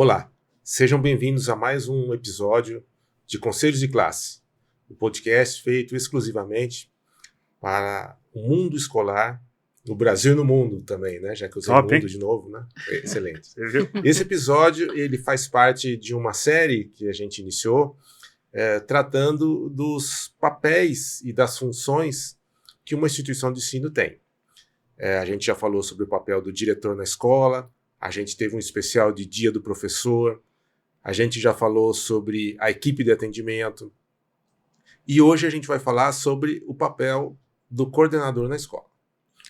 Olá, sejam bem-vindos a mais um episódio de Conselhos de Classe, um podcast feito exclusivamente para o mundo escolar, no Brasil e no mundo também, né? Já que eu usei Top, mundo hein? de novo, né? Excelente. Você viu? Esse episódio, ele faz parte de uma série que a gente iniciou, tratando dos papéis e das funções que uma instituição de ensino tem. A gente já falou sobre o papel do diretor na escola, a gente teve um especial de Dia do Professor, a gente já falou sobre a equipe de atendimento, e hoje a gente vai falar sobre o papel do coordenador na escola.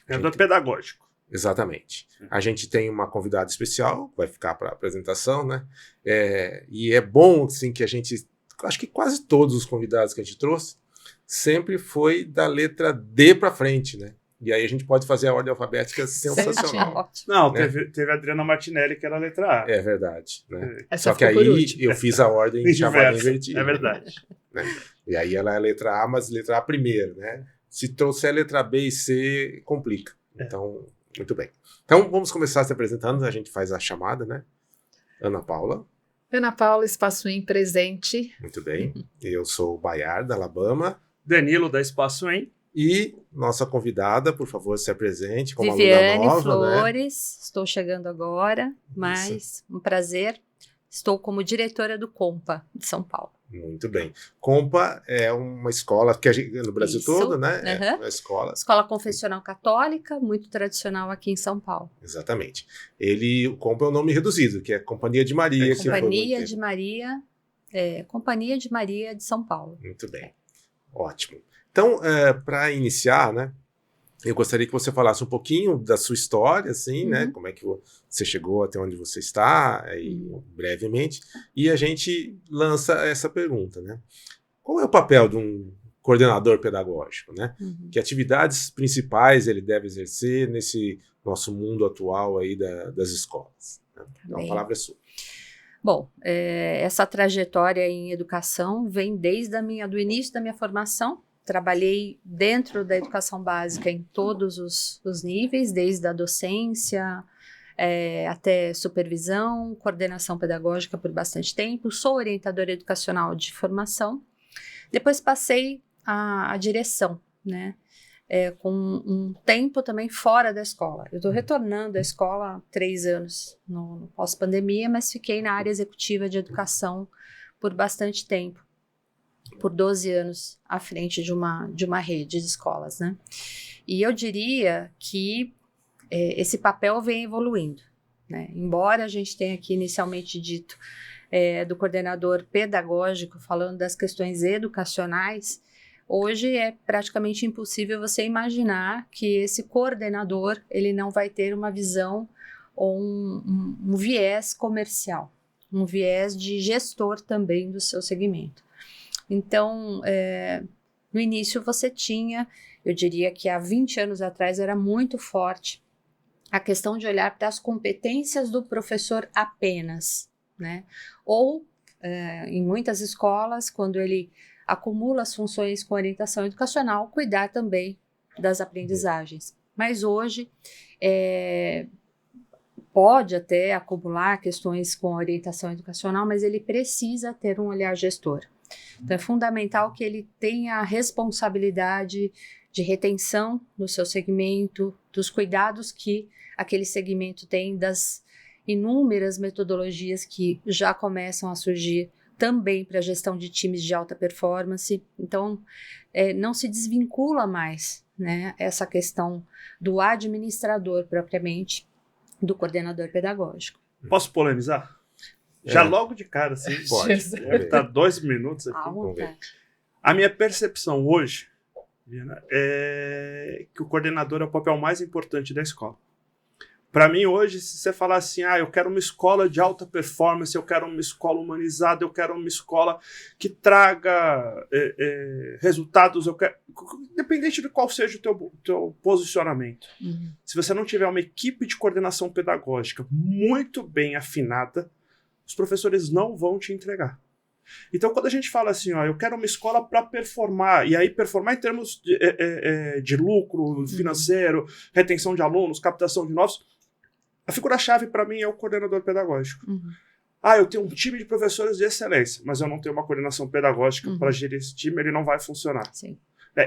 Coordenador pedagógico. Exatamente. A gente tem uma convidada especial, vai ficar para a apresentação, né? E é bom, assim, que a gente... Acho que quase todos os convidados que a gente trouxe sempre foi da letra D para frente, né? E aí a gente pode fazer a ordem alfabética sensacional. Não, né? teve a Adriana Martinelli, que era a letra A. É verdade. Né? Essa Só que ficou por aí último. eu fiz a ordem chamada invertida. É verdade. Né? E aí ela é a letra A, mas letra A primeiro, né? Se trouxer a letra B e C, complica. Então, muito bem. Então, vamos começar se apresentando, a gente faz a chamada, né? Ana Paula. Ana Paula Espaço Em presente. Muito bem. Eu sou o Bayard, da Alabama. Danilo, da Espaço Em. E nossa convidada, por favor, se apresente como Viviane aluna nova, Flores, né? estou chegando agora, mas um prazer. Estou como diretora do Compa de São Paulo. Muito bem. Compa é uma escola que a gente, no Brasil Isso. todo, né? É Uhum. uma escola. Escola confessional católica, muito tradicional aqui em São Paulo. Exatamente. O Compa é um nome reduzido, que é Companhia de Maria. que foi Companhia muito de Maria, Companhia de Maria de São Paulo. Muito bem. Ótimo. Então, para iniciar, né? Eu gostaria que você falasse um pouquinho da sua história, assim, né? Como é que você chegou até onde você está, aí, brevemente. E a gente lança essa pergunta, né? Qual é o papel de um coordenador pedagógico, né? Que atividades principais ele deve exercer nesse nosso mundo atual aí das escolas? Né? Então, a palavra é sua. Bom, essa trajetória em educação vem desde do início da minha formação. Trabalhei dentro da educação básica em todos os níveis, desde a docência até supervisão, coordenação pedagógica por bastante tempo. Sou orientadora educacional de formação. Depois passei à direção, né? Com um tempo também fora da escola. Eu estou retornando à escola há 3 anos no pós-pandemia, mas fiquei na área executiva de educação por bastante tempo. Por 12 anos à frente de uma rede de escolas, né? E eu diria que esse papel vem evoluindo, né? Embora a gente tenha aqui inicialmente dito do coordenador pedagógico falando das questões educacionais, hoje é praticamente impossível você imaginar que esse coordenador ele não vai ter uma visão ou um viés comercial, um viés de gestor também do seu segmento. Então, no início você tinha, eu diria que há 20 anos atrás era muito forte a questão de olhar para as competências do professor apenas, né? Ou, em muitas escolas, quando ele acumula as funções com orientação educacional, cuidar também das aprendizagens. Mas hoje, pode até acumular questões com orientação educacional, mas ele precisa ter um olhar gestor. Então, é fundamental que ele tenha a responsabilidade de retenção no seu segmento, dos cuidados que aquele segmento tem, das inúmeras metodologias que já começam a surgir também para a gestão de times de alta performance. Então, não se desvincula mais, né, essa questão do administrador propriamente, do coordenador pedagógico. Posso polemizar? Já logo de cara, assim, Pode. deve estar 2 minutos aqui. Vamos ver. A minha percepção hoje é que o coordenador é o papel mais importante da escola. Para mim, hoje, se você falar assim, eu quero uma escola de alta performance, eu quero uma escola humanizada, eu quero uma escola que traga resultados, independente de qual seja o teu posicionamento. Se você não tiver uma equipe de coordenação pedagógica muito bem afinada, os professores não vão te entregar. Então, quando a gente fala assim, eu quero uma escola para performar, e aí performar em termos de lucro financeiro, retenção de alunos, captação de novos, a figura-chave para mim é o coordenador pedagógico. eu tenho um time de professores de excelência, mas eu não tenho uma coordenação pedagógica para gerir esse time, ele não vai funcionar. Sim.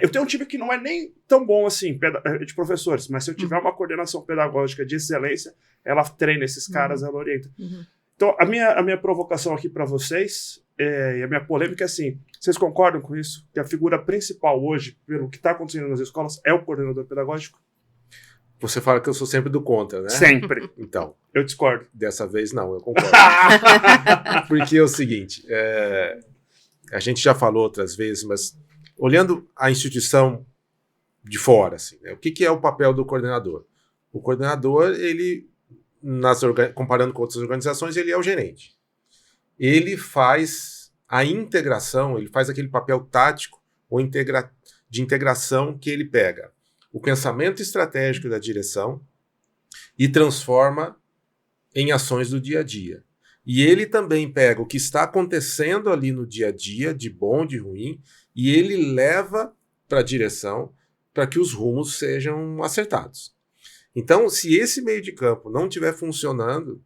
Eu tenho um time que não é nem tão bom assim, de professores, mas se eu tiver uma coordenação pedagógica de excelência, ela treina esses caras, ela orienta. Então, a minha provocação aqui para vocês, e a minha polêmica é assim, vocês concordam com isso? Que a figura principal hoje, pelo que está acontecendo nas escolas, é o coordenador pedagógico? Você fala que eu sou sempre do contra, né? Sempre. Então, Eu discordo. dessa vez não, eu concordo. Porque é o seguinte, a gente já falou outras vezes, mas olhando a instituição de fora, assim, né? O que é o papel do coordenador? O coordenador, ele, comparando com outras organizações, ele é o gerente. Ele faz a integração, ele faz aquele papel tático ou de integração que ele pega o pensamento estratégico da direção e transforma em ações do dia a dia. E ele também pega o que está acontecendo ali no dia a dia, de bom, de ruim, e ele leva para a direção para que os rumos sejam acertados. Então, se esse meio de campo não estiver funcionando,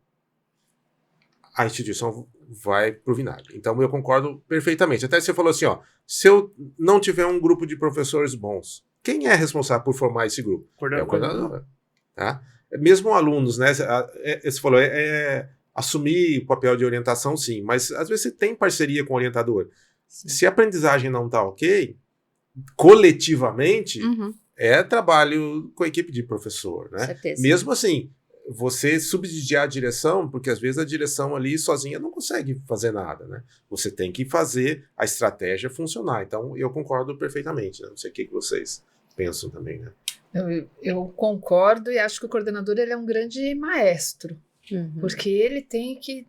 a instituição vai pro vinagre. Então, eu concordo perfeitamente. Até você falou assim, ó, se eu não tiver um grupo de professores bons, quem é responsável por formar esse grupo? É o coordenador. Tá? Mesmo alunos, né? Você falou, assumir o papel de orientação, sim, mas às vezes você tem parceria com o orientador. Sim. Se a aprendizagem não está ok, coletivamente, é trabalho com a equipe de professor, né? Certeza. Mesmo assim, você subsidiar a direção, porque às vezes a direção ali sozinha não consegue fazer nada, né? Você tem que fazer a estratégia funcionar. Então, eu concordo perfeitamente, né? Não sei o que vocês pensam também, né? Eu concordo e acho que o coordenador ele é um grande maestro, porque ele tem que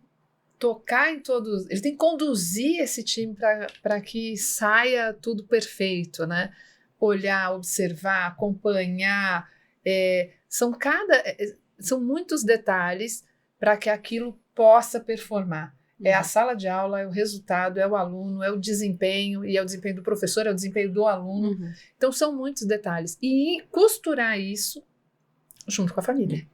tocar em todos, ele tem que conduzir esse time para que saia tudo perfeito, né? Olhar, observar, acompanhar, são muitos detalhes para que aquilo possa performar. É a sala de aula, é o resultado, é o aluno, é o desempenho, e é o desempenho do professor, é o desempenho do aluno. Então, são muitos detalhes. E costurar isso junto com a família.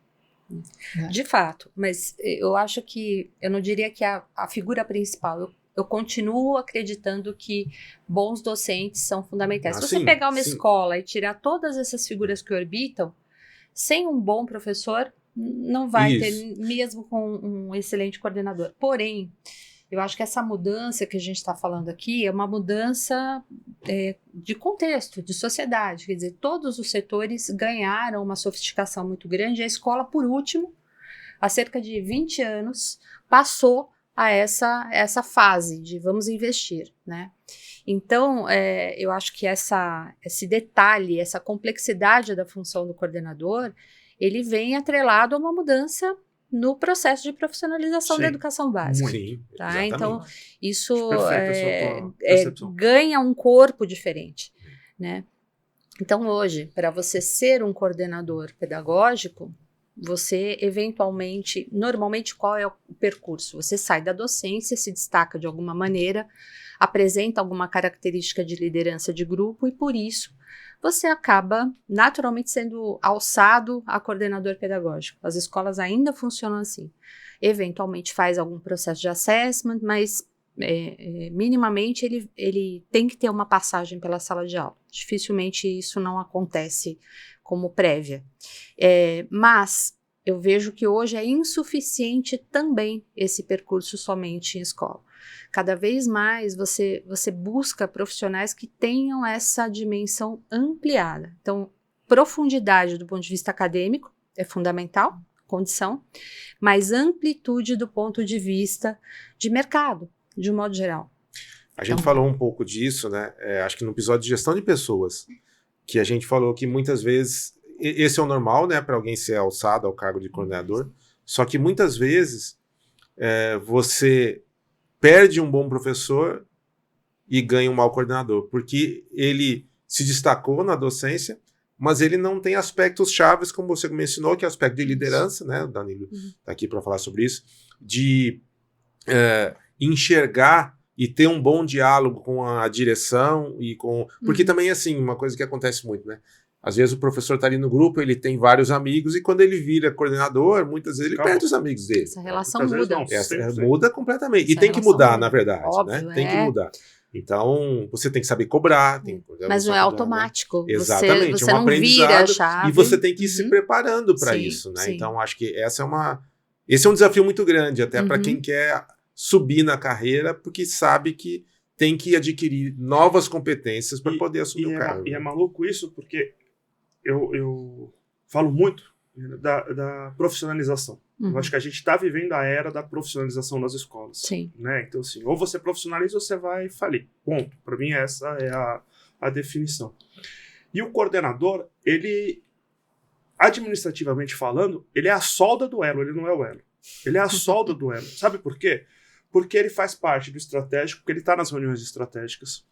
De fato, mas eu acho que, eu não diria que a figura principal, eu continuo acreditando que bons docentes são fundamentais. Se você pegar uma escola e tirar todas essas figuras que orbitam, sem um bom professor, não vai ter, mesmo com um excelente coordenador. Porém, eu acho que essa mudança que a gente está falando aqui é uma mudança de contexto, de sociedade. Quer dizer, todos os setores ganharam uma sofisticação muito grande. A escola, por último, há cerca de 20 anos, passou a essa fase de vamos investir, né? Então, eu acho que esse detalhe, essa complexidade da função do coordenador, ele vem atrelado a uma mudança no processo de profissionalização da educação básica. Sim, tá? Então, isso perfeito, ganha um corpo diferente, né? Então, hoje, para você ser um coordenador pedagógico, você eventualmente, normalmente, qual é o percurso? Você sai da docência, se destaca de alguma maneira, apresenta alguma característica de liderança de grupo e, por isso, você acaba naturalmente sendo alçado a coordenador pedagógico. As escolas ainda funcionam assim. Eventualmente faz algum processo de assessment, mas minimamente ele tem que ter uma passagem pela sala de aula. Dificilmente isso não acontece como prévia. Mas eu vejo que hoje é insuficiente também esse percurso somente em escola. Cada vez mais você busca profissionais que tenham essa dimensão ampliada. Então, profundidade do ponto de vista acadêmico é fundamental, condição, mas amplitude do ponto de vista de mercado, de um modo geral. A gente falou um pouco disso, né? Acho que no episódio de gestão de pessoas, que a gente falou que muitas vezes, esse é o normal, né? Para alguém ser alçado ao cargo de coordenador, só que muitas vezes você perde um bom professor e ganha um mau coordenador, porque ele se destacou na docência, mas ele não tem aspectos chaves, como você mencionou, que é o aspecto de liderança, né? O Danilo está aqui para falar sobre isso, de enxergar e ter um bom diálogo com a direção e com... Porque também, assim, uma coisa que acontece muito, né? Às vezes o professor está ali no grupo, ele tem vários amigos, e quando ele vira coordenador, muitas vezes ele perde os amigos dele. Essa relação Muitas vezes muda. não, Muda completamente. E Essa tem que relação mudar, muda. na verdade. Óbvio, Né? Tem que é. mudar. Então, você tem que saber cobrar. Mas não é automático. Exatamente. Você é um não vira a aprendizado. chave. E você tem que ir se preparando para Sim, isso. Né? sim. Então, acho que esse é um desafio muito grande, até para Uhum. quem quer subir na carreira, porque sabe que tem que adquirir novas competências para poder assumir o cargo. E é maluco isso, porque eu falo muito da profissionalização. Uhum. Eu acho que a gente está vivendo a era da profissionalização nas escolas. Sim. Né? Então, assim, ou você profissionaliza ou você vai falir. Ponto. Para mim, essa é a definição. E o coordenador, ele, administrativamente falando, ele é a solda do elo, ele não é o elo. Ele é a solda do elo. Sabe por quê? Porque ele faz parte do estratégico, porque ele está nas reuniões estratégicas.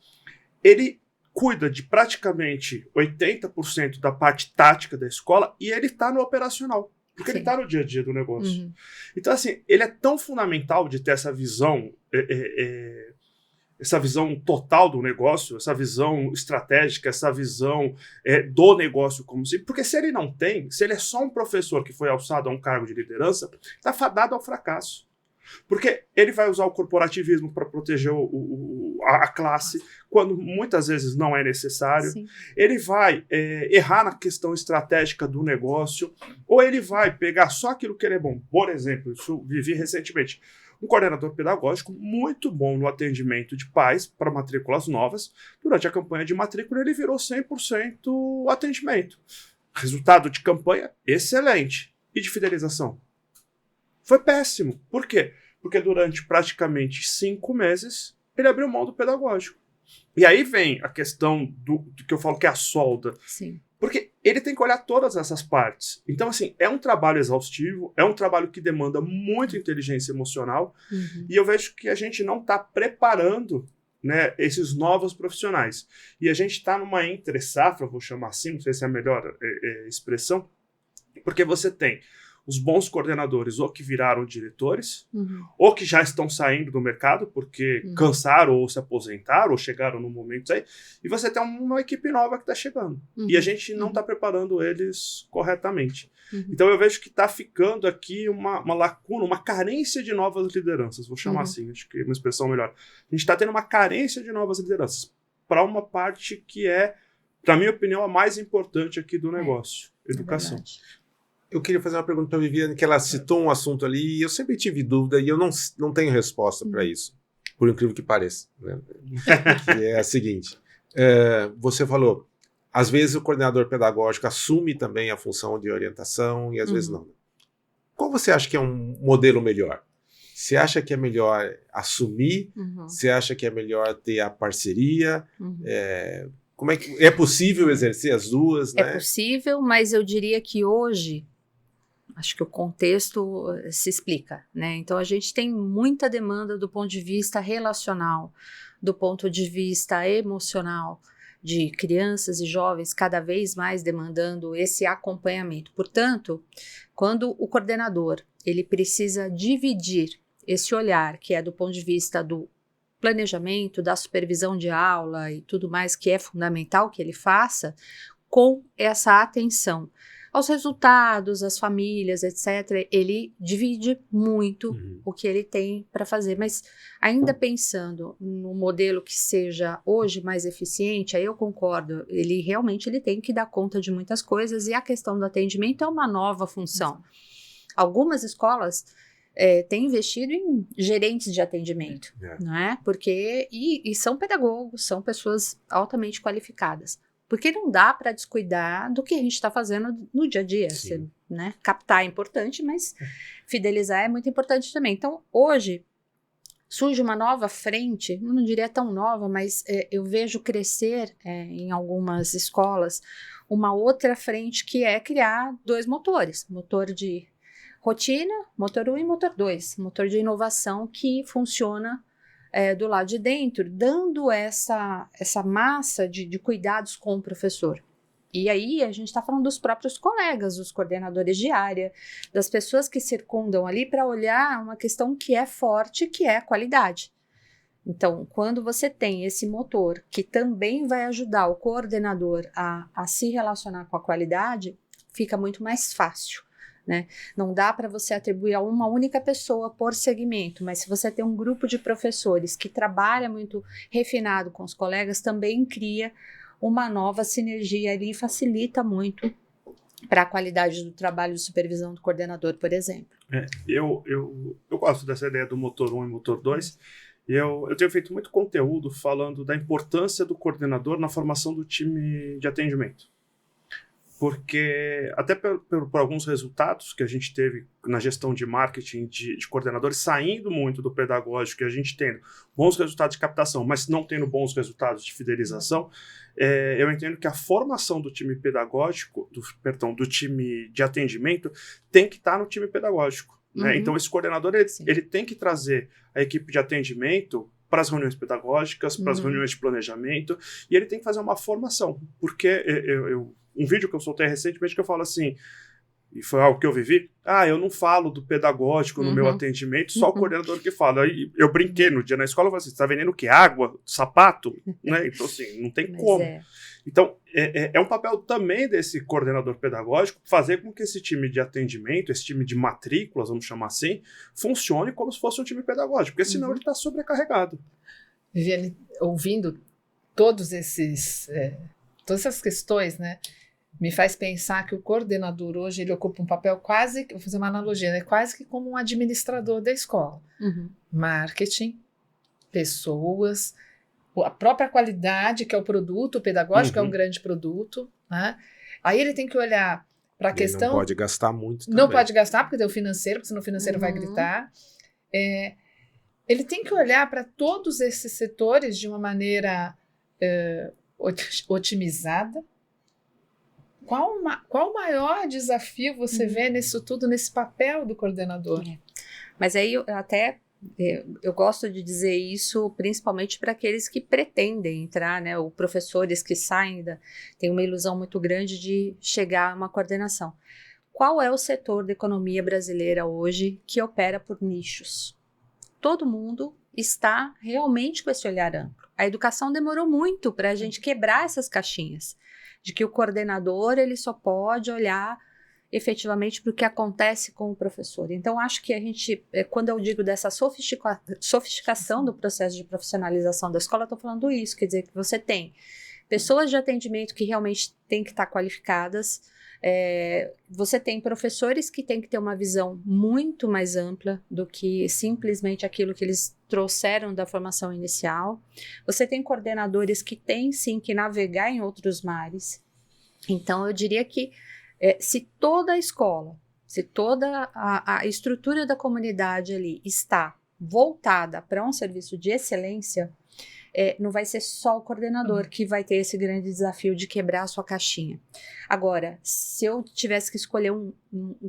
Ele cuida de praticamente 80% da parte tática da escola e ele está no operacional. Porque Sim. ele está no dia a dia do negócio. Uhum. Então, assim, ele é tão fundamental de ter essa visão, essa visão total do negócio, essa visão estratégica, essa visão do negócio como se... Porque se ele não tem, se ele é só um professor que foi alçado a um cargo de liderança, está fadado ao fracasso. Porque ele vai usar o corporativismo para proteger a classe, quando muitas vezes não é necessário. Sim. Ele vai errar na questão estratégica do negócio, ou ele vai pegar só aquilo que ele é bom. Por exemplo, isso vivi recentemente. Um coordenador pedagógico muito bom no atendimento de pais para matrículas novas. Durante a campanha de matrícula, ele virou 100% atendimento. Resultado de campanha, excelente. E de fidelização? Foi péssimo. Por quê? Porque durante praticamente 5 meses, ele abriu mão do pedagógico. E aí vem a questão do que eu falo que é a solda. Sim. Porque ele tem que olhar todas essas partes. Então, assim, é um trabalho exaustivo, é um trabalho que demanda muita inteligência emocional, Uhum. e eu vejo que a gente não está preparando, né, esses novos profissionais. E a gente está numa entre-safra, vou chamar assim, não sei se é a melhor expressão, porque você tem os bons coordenadores ou que viraram diretores, Uhum. ou que já estão saindo do mercado porque cansaram ou se aposentaram ou chegaram no momento aí, e você tem uma equipe nova que está chegando. Uhum. E a gente não está preparando eles corretamente. Uhum. Então eu vejo que está ficando aqui uma lacuna, uma carência de novas lideranças, vou chamar assim, acho que é uma expressão melhor. A gente está tendo uma carência de novas lideranças para uma parte que é, na minha opinião, a mais importante aqui do negócio, educação. Eu queria fazer uma pergunta para a Viviane, que ela citou um assunto ali, e eu sempre tive dúvida, e eu não tenho resposta para isso, por incrível que pareça. Né? Que é a seguinte, você falou, às vezes o coordenador pedagógico assume também a função de orientação, e às vezes não. Qual você acha que é um modelo melhor? Você acha que é melhor assumir? Você acha que é melhor ter a parceria? Como é possível exercer as duas? Né? É possível, mas eu diria que hoje, acho que o contexto se explica, né? Então a gente tem muita demanda do ponto de vista relacional, do ponto de vista emocional, de crianças e jovens cada vez mais demandando esse acompanhamento. Portanto, quando o coordenador ele precisa dividir esse olhar, que é do ponto de vista do planejamento, da supervisão de aula e tudo mais que é fundamental que ele faça, com essa atenção aos resultados, às famílias, etc., ele divide muito o que ele tem para fazer. Mas ainda pensando no modelo que seja hoje mais eficiente, aí eu concordo, ele realmente tem que dar conta de muitas coisas e a questão do atendimento é uma nova função. Algumas escolas têm investido em gerentes de atendimento, não é? Porque, e são pedagogos, são pessoas altamente qualificadas. Porque não dá para descuidar do que a gente está fazendo no dia a dia. Você, né? Captar é importante, mas fidelizar é muito importante também. Então, hoje, surge uma nova frente, eu não diria tão nova, mas eu vejo crescer em algumas escolas uma outra frente que é criar 2 motores. Motor de rotina, motor 1 e motor 2. Motor de inovação que funciona do lado de dentro, dando essa massa de cuidados com o professor. E aí a gente está falando dos próprios colegas, dos coordenadores de área, das pessoas que circundam ali para olhar uma questão que é forte, que é a qualidade. Então, quando você tem esse motor que também vai ajudar o coordenador a se relacionar com a qualidade, fica muito mais fácil, né? Não dá para você atribuir a uma única pessoa por segmento, mas se você tem um grupo de professores que trabalha muito refinado com os colegas, também cria uma nova sinergia ali e facilita muito para a qualidade do trabalho de supervisão do coordenador, por exemplo. Eu gosto dessa ideia do motor 1 e motor 2. Eu tenho feito muito conteúdo falando da importância do coordenador na formação do time de atendimento. Porque, até por alguns resultados que a gente teve na gestão de marketing de coordenadores, saindo muito do pedagógico, e a gente tendo bons resultados de captação, mas não tendo bons resultados de fidelização, eu entendo que a formação do time pedagógico, do time de atendimento, tem que estar no time pedagógico. Né? Então, esse coordenador ele tem que trazer a equipe de atendimento para as reuniões pedagógicas, para as reuniões de planejamento, e ele tem que fazer uma formação. Porque um vídeo que eu soltei recentemente que eu falo assim, e foi algo que eu vivi, eu não falo do pedagógico no meu atendimento, só o coordenador que fala. Aí eu brinquei no dia na escola, eu falei assim, você está vendendo o quê? Água? Sapato? Né? Então, assim, não tem como. Então, é um papel também desse coordenador pedagógico fazer com que esse time de atendimento, esse time de matrículas, vamos chamar assim, funcione como se fosse um time pedagógico, porque senão ele está sobrecarregado. Viviane, ouvindo todas essas questões, né, me faz pensar que o coordenador hoje ele ocupa um papel quase, vou fazer uma analogia, né, quase que como um administrador da escola. Marketing, pessoas, a própria qualidade, que é o produto pedagógico, é um grande produto, né? Aí ele tem que olhar para a questão... Não pode gastar muito também. Não pode gastar, porque tem o financeiro, porque senão o financeiro vai gritar. Ele tem que olhar para todos esses setores de uma maneira otimizada. Qual o maior desafio você vê nisso tudo, nesse papel do coordenador? Mas aí eu gosto de dizer isso principalmente para aqueles que pretendem entrar, né, ou professores que saem tem uma ilusão muito grande de chegar a uma coordenação. Qual é o setor da economia brasileira hoje que opera por nichos? Todo mundo está realmente com esse olhar amplo. A educação demorou muito para a gente quebrar essas caixinhas, de que o coordenador ele só pode olhar efetivamente para o que acontece com o professor. Então, acho que a gente, quando eu digo dessa sofisticação do processo de profissionalização da escola, eu estou falando isso, quer dizer que você tem pessoas de atendimento que realmente têm que estar qualificadas, você tem professores que têm que ter uma visão muito mais ampla do que simplesmente aquilo que eles trouxeram da formação inicial, você tem coordenadores que têm sim que navegar em outros mares. Então, eu diria que se toda a escola, se toda a estrutura da comunidade ali está voltada para um serviço de excelência, não vai ser só o coordenador que vai ter esse grande desafio de quebrar a sua caixinha. Agora, se eu tivesse que escolher um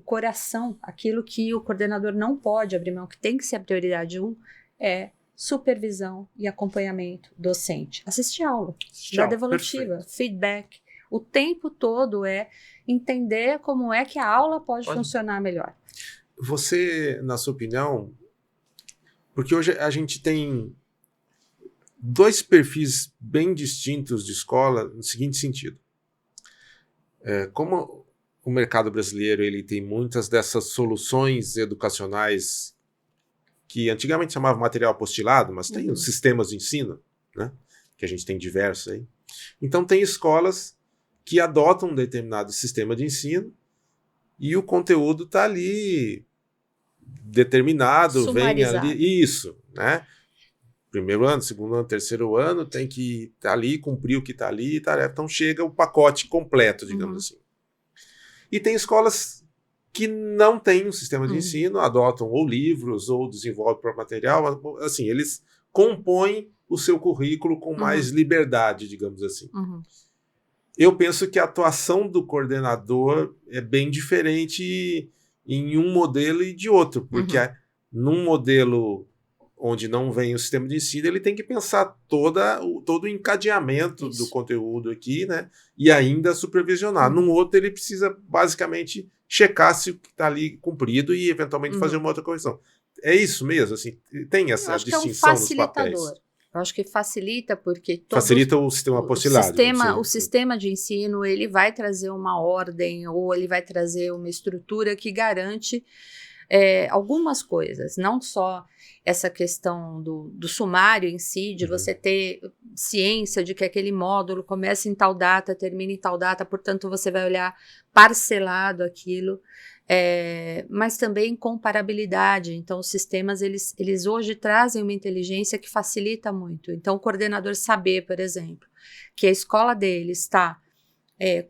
coração, aquilo que o coordenador não pode abrir mão, que tem que ser a prioridade 1, é supervisão e acompanhamento docente. Assistir aula, dar devolutiva, feedback. O tempo todo entender como é que a aula pode funcionar melhor. Você, na sua opinião, porque hoje a gente tem dois perfis bem distintos de escola no seguinte sentido. Como o mercado brasileiro ele tem muitas dessas soluções educacionais que antigamente chamava material apostilado, mas tem os sistemas de ensino, né, que a gente tem diversos aí. Então tem escolas que adotam um determinado sistema de ensino e o conteúdo está ali determinado, vem ali, isso, né? Primeiro ano, segundo ano, terceiro ano, tem que estar ali, cumprir o que está ali, tarefa. Então chega o pacote completo, digamos assim. E tem escolas que não têm um sistema de ensino, adotam ou livros, ou desenvolvem o próprio material, assim, eles compõem o seu currículo com mais liberdade, digamos assim. Eu penso que a atuação do coordenador é bem diferente em um modelo e de outro, porque num modelo onde não vem o sistema de ensino, ele tem que pensar todo o encadeamento do conteúdo aqui, né? E ainda supervisionar. Num outro, ele precisa basicamente checar se o que está ali cumprido e eventualmente fazer uma outra correção. É isso mesmo? Assim, tem essa distinção nos papéis? Eu acho que facilita porque Facilita o sistema apostilado. O sistema de ensino, ele vai trazer uma ordem ou ele vai trazer uma estrutura que garante algumas coisas, não só essa questão do sumário em si, de você ter ciência de que aquele módulo começa em tal data, termina em tal data, portanto você vai olhar parcelado aquilo, mas também comparabilidade. Então os sistemas, eles hoje trazem uma inteligência que facilita muito. Então o coordenador saber, por exemplo, que a escola dele está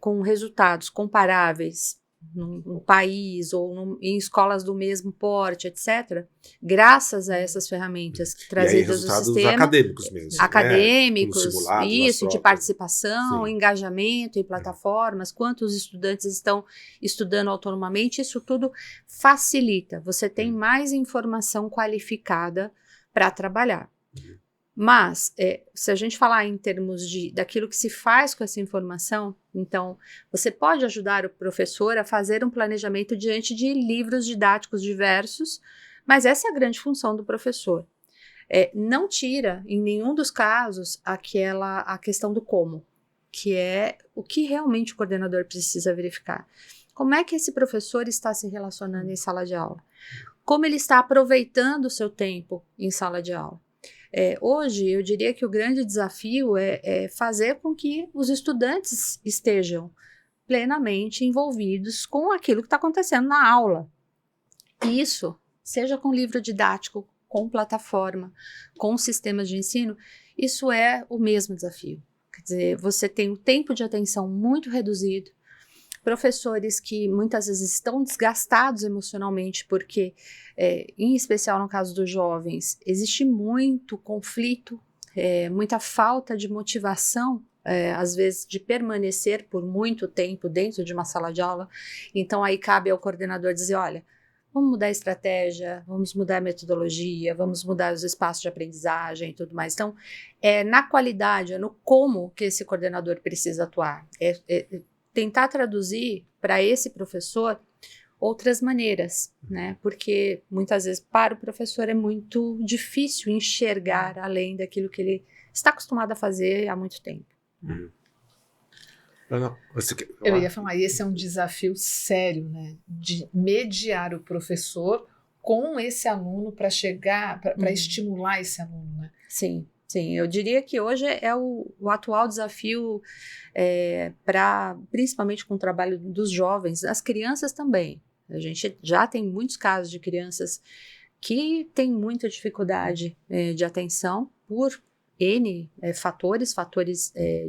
com resultados comparáveis no país ou em escolas do mesmo porte, etc., graças a essas ferramentas trazidas do sistema. Acadêmicos mesmo. Acadêmicos, isso, de participação, sim, engajamento em plataformas, quantos estudantes estão estudando autonomamente, isso tudo facilita. Você tem mais informação qualificada para trabalhar. Mas, se a gente falar em termos daquilo que se faz com essa informação, então, você pode ajudar o professor a fazer um planejamento diante de livros didáticos diversos, mas essa é a grande função do professor. Não tira, em nenhum dos casos, a questão do como, que é o que realmente o coordenador precisa verificar. Como é que esse professor está se relacionando em sala de aula? Como ele está aproveitando o seu tempo em sala de aula? Hoje, eu diria que o grande desafio é fazer com que os estudantes estejam plenamente envolvidos com aquilo que está acontecendo na aula. Isso, seja com livro didático, com plataforma, com sistemas de ensino, isso é o mesmo desafio. Quer dizer, você tem um tempo de atenção muito reduzido, professores que muitas vezes estão desgastados emocionalmente, porque, em especial no caso dos jovens, existe muito conflito, muita falta de motivação, às vezes de permanecer por muito tempo dentro de uma sala de aula. Então aí cabe ao coordenador dizer, olha, vamos mudar a estratégia, vamos mudar a metodologia, vamos mudar os espaços de aprendizagem e tudo mais. Então, na qualidade, no como que esse coordenador precisa atuar, tentar traduzir para esse professor outras maneiras, né? Porque muitas vezes para o professor é muito difícil enxergar além daquilo que ele está acostumado a fazer há muito tempo. Eu ia falar, esse é um desafio sério, né? De mediar o professor com esse aluno para chegar, para estimular esse aluno, né? Sim. Sim, eu diria que hoje é o atual desafio principalmente com o trabalho dos jovens, as crianças também. A gente já tem muitos casos de crianças que têm muita dificuldade de atenção por N fatores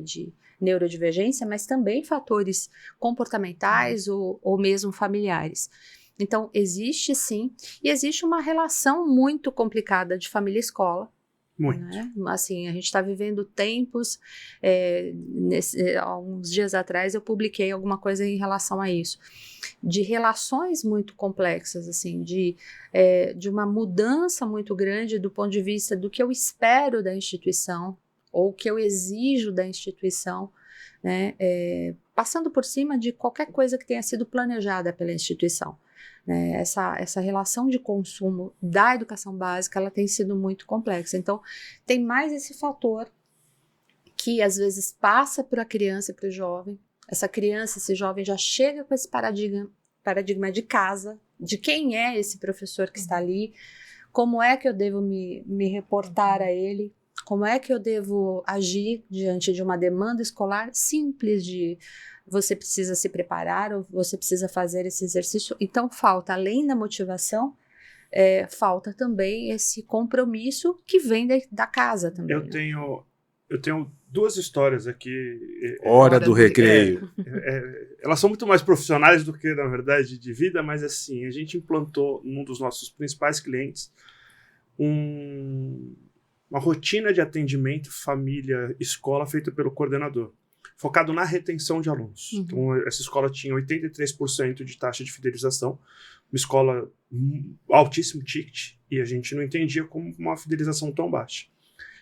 de neurodivergência, mas também fatores comportamentais ou mesmo familiares. Então, existe sim, e existe uma relação muito complicada de família-escola. Muito. Né? Assim, a gente está vivendo tempos, há uns dias atrás eu publiquei alguma coisa em relação a isso, de relações muito complexas, assim, de uma mudança muito grande do ponto de vista do que eu espero da instituição, ou o que eu exijo da instituição, né? Passando por cima de qualquer coisa que tenha sido planejada pela instituição. Essa relação de consumo da educação básica, ela tem sido muito complexa. Então, tem mais esse fator que às vezes passa para a criança e para o jovem. Essa criança, esse jovem já chega com esse paradigma de casa, de quem é esse professor que está ali, como é que eu devo me reportar a ele, como é que eu devo agir diante de uma demanda escolar simples de você precisa se preparar ou você precisa fazer esse exercício. Então falta, além da motivação, falta também esse compromisso que vem da casa também. Eu tenho duas histórias aqui. Hora do recreio. Elas são muito mais profissionais do que, na verdade, de vida, mas assim, a gente implantou num dos nossos principais clientes uma rotina de atendimento família-escola feita pelo coordenador, focado na retenção de alunos. Uhum. Então, essa escola tinha 83% de taxa de fidelização, uma escola altíssimo ticket, e a gente não entendia como uma fidelização tão baixa.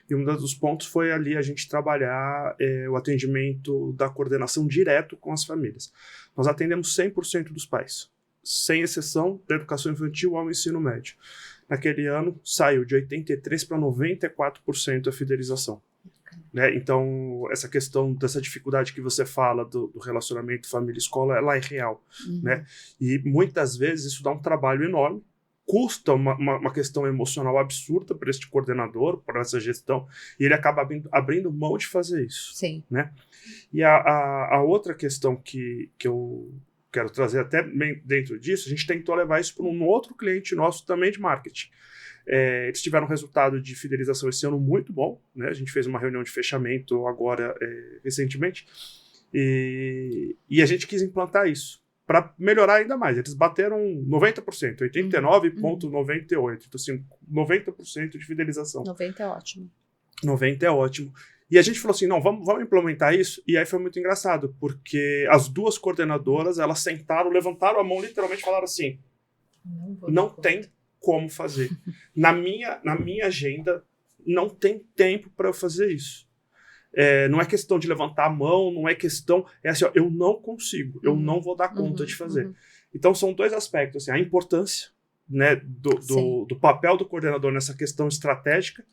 E um dos pontos foi ali a gente trabalhar o atendimento da coordenação direto com as famílias. Nós atendemos 100% dos pais, sem exceção da educação infantil ao ensino médio. naquele ano saiu de 83% para 94% a fidelização. Né? Então, essa questão dessa dificuldade que você fala do relacionamento família-escola, ela é real. Né? E muitas vezes isso dá um trabalho enorme, custa uma questão emocional absurda para este coordenador, para essa gestão, e ele acaba abrindo mão de fazer isso. Sim. Né? E a outra questão que eu quero trazer até dentro disso, a gente tentou levar isso para um outro cliente nosso também de marketing. Eles tiveram um resultado de fidelização esse ano muito bom, né? A gente fez uma reunião de fechamento agora recentemente e a gente quis implantar isso para melhorar ainda mais. Eles bateram 90%, 89,98%. Então, assim, 90% de fidelização. 90% é ótimo. 90% é ótimo. E a gente falou assim, não, vamos implementar isso. E aí foi muito engraçado, porque as duas coordenadoras, elas sentaram, levantaram a mão, literalmente falaram assim, não tem como fazer. Na minha agenda, não tem tempo para eu fazer isso. Não é questão de levantar a mão, não é questão... É assim, ó, eu não consigo, eu não vou dar conta de fazer. Então, são dois aspectos. Assim, a importância, né, do papel do coordenador nessa questão estratégica,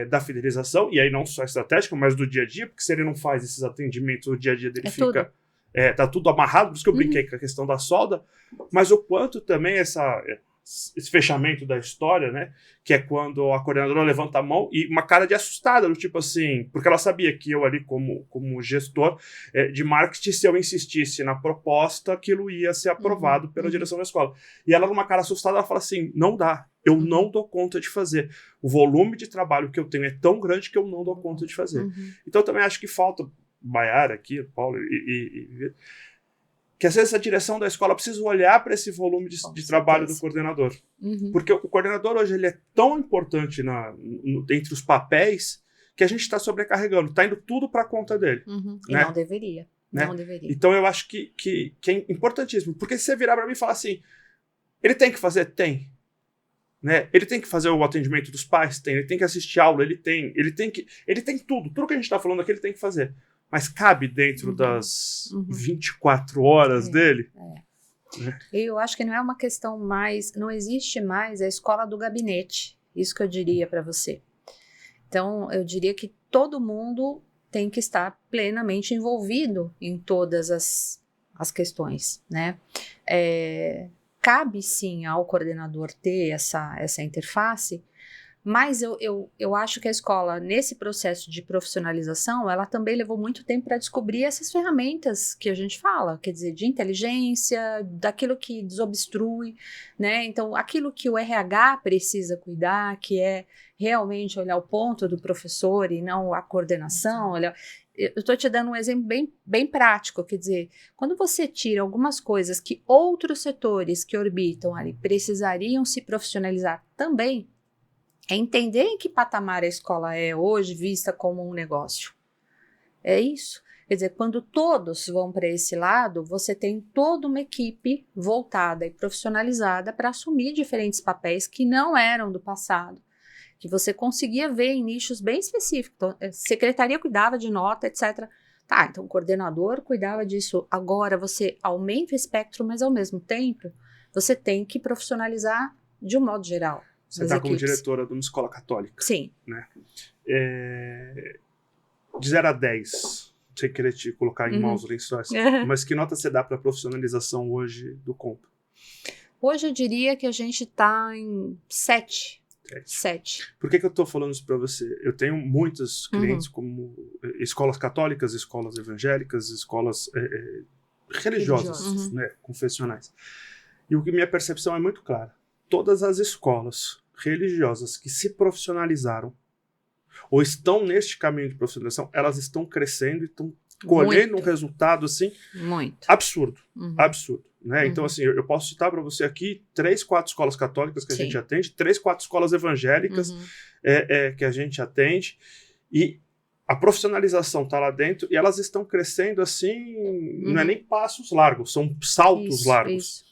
da fidelização, e aí não só estratégica, mas do dia a dia, porque se ele não faz esses atendimentos, o dia a dia dele fica... tá tudo amarrado, por isso que eu brinquei com a questão da solda, mas o quanto também esse fechamento da história, né, que é quando a coordenadora levanta a mão e uma cara de assustada, do tipo assim, porque ela sabia que eu ali como gestor de marketing, se eu insistisse na proposta, aquilo ia ser aprovado pela direção da escola. E ela numa cara assustada, ela fala assim, não dá, eu não dou conta de fazer. O volume de trabalho que eu tenho é tão grande que eu não dou conta de fazer. Então eu também acho que falta, Maiara aqui, Paulo que às vezes a direção da escola precisa olhar para esse volume de trabalho do coordenador. Porque o coordenador hoje ele é tão importante entre os papéis que a gente está sobrecarregando, está indo tudo para a conta dele. E né? não deveria. Né? Não deveria. Então eu acho que é importantíssimo. Porque se você virar para mim e falar assim, ele tem que fazer? Tem. Né? Ele tem que fazer o atendimento dos pais? Tem. Ele tem que assistir aula? Ele tem tudo. Tudo que a gente está falando aqui ele tem que fazer. Mas cabe dentro das 24 horas dele? Eu acho que não é uma questão mais... Não existe mais a escola do gabinete. Isso que eu diria para você. Então, eu diria que todo mundo tem que estar plenamente envolvido em todas as questões, né? Cabe, sim, ao coordenador ter essa interface, mas eu acho que a escola, nesse processo de profissionalização, ela também levou muito tempo para descobrir essas ferramentas que a gente fala, quer dizer, de inteligência, daquilo que desobstrui, né? Então, aquilo que o RH precisa cuidar, que é realmente olhar o ponto do professor e não a coordenação. Eu estou te dando um exemplo bem prático, quer dizer, quando você tira algumas coisas que outros setores que orbitam ali precisariam se profissionalizar também, é entender em que patamar a escola é hoje vista como um negócio. É isso. Quer dizer, quando todos vão para esse lado, você tem toda uma equipe voltada e profissionalizada para assumir diferentes papéis que não eram do passado, que você conseguia ver em nichos bem específicos. Então, a secretaria cuidava de nota, etc. Tá, então o coordenador cuidava disso. Agora você aumenta o espectro, mas ao mesmo tempo você tem que profissionalizar de um modo geral. Você está como diretora de uma escola católica. Sim. Né? De 0 a 10, sem querer te colocar em maus lençóis, mas que nota você dá para a profissionalização hoje do Compa? Hoje eu diria que a gente está em 7. 7. Por que eu estou falando isso para você? Eu tenho muitos clientes como escolas católicas, escolas evangélicas, escolas religiosas, né, confessionais. E minha percepção é muito clara. Todas as escolas religiosas que se profissionalizaram ou estão neste caminho de profissionalização, elas estão crescendo e estão colhendo um resultado assim absurdo. Absurdo. Né? Então, assim, eu posso citar para você aqui 3, 4 escolas católicas que a gente atende, 3, 4 escolas evangélicas que a gente atende, e a profissionalização está lá dentro e elas estão crescendo assim, não é nem passos largos, são saltos largos.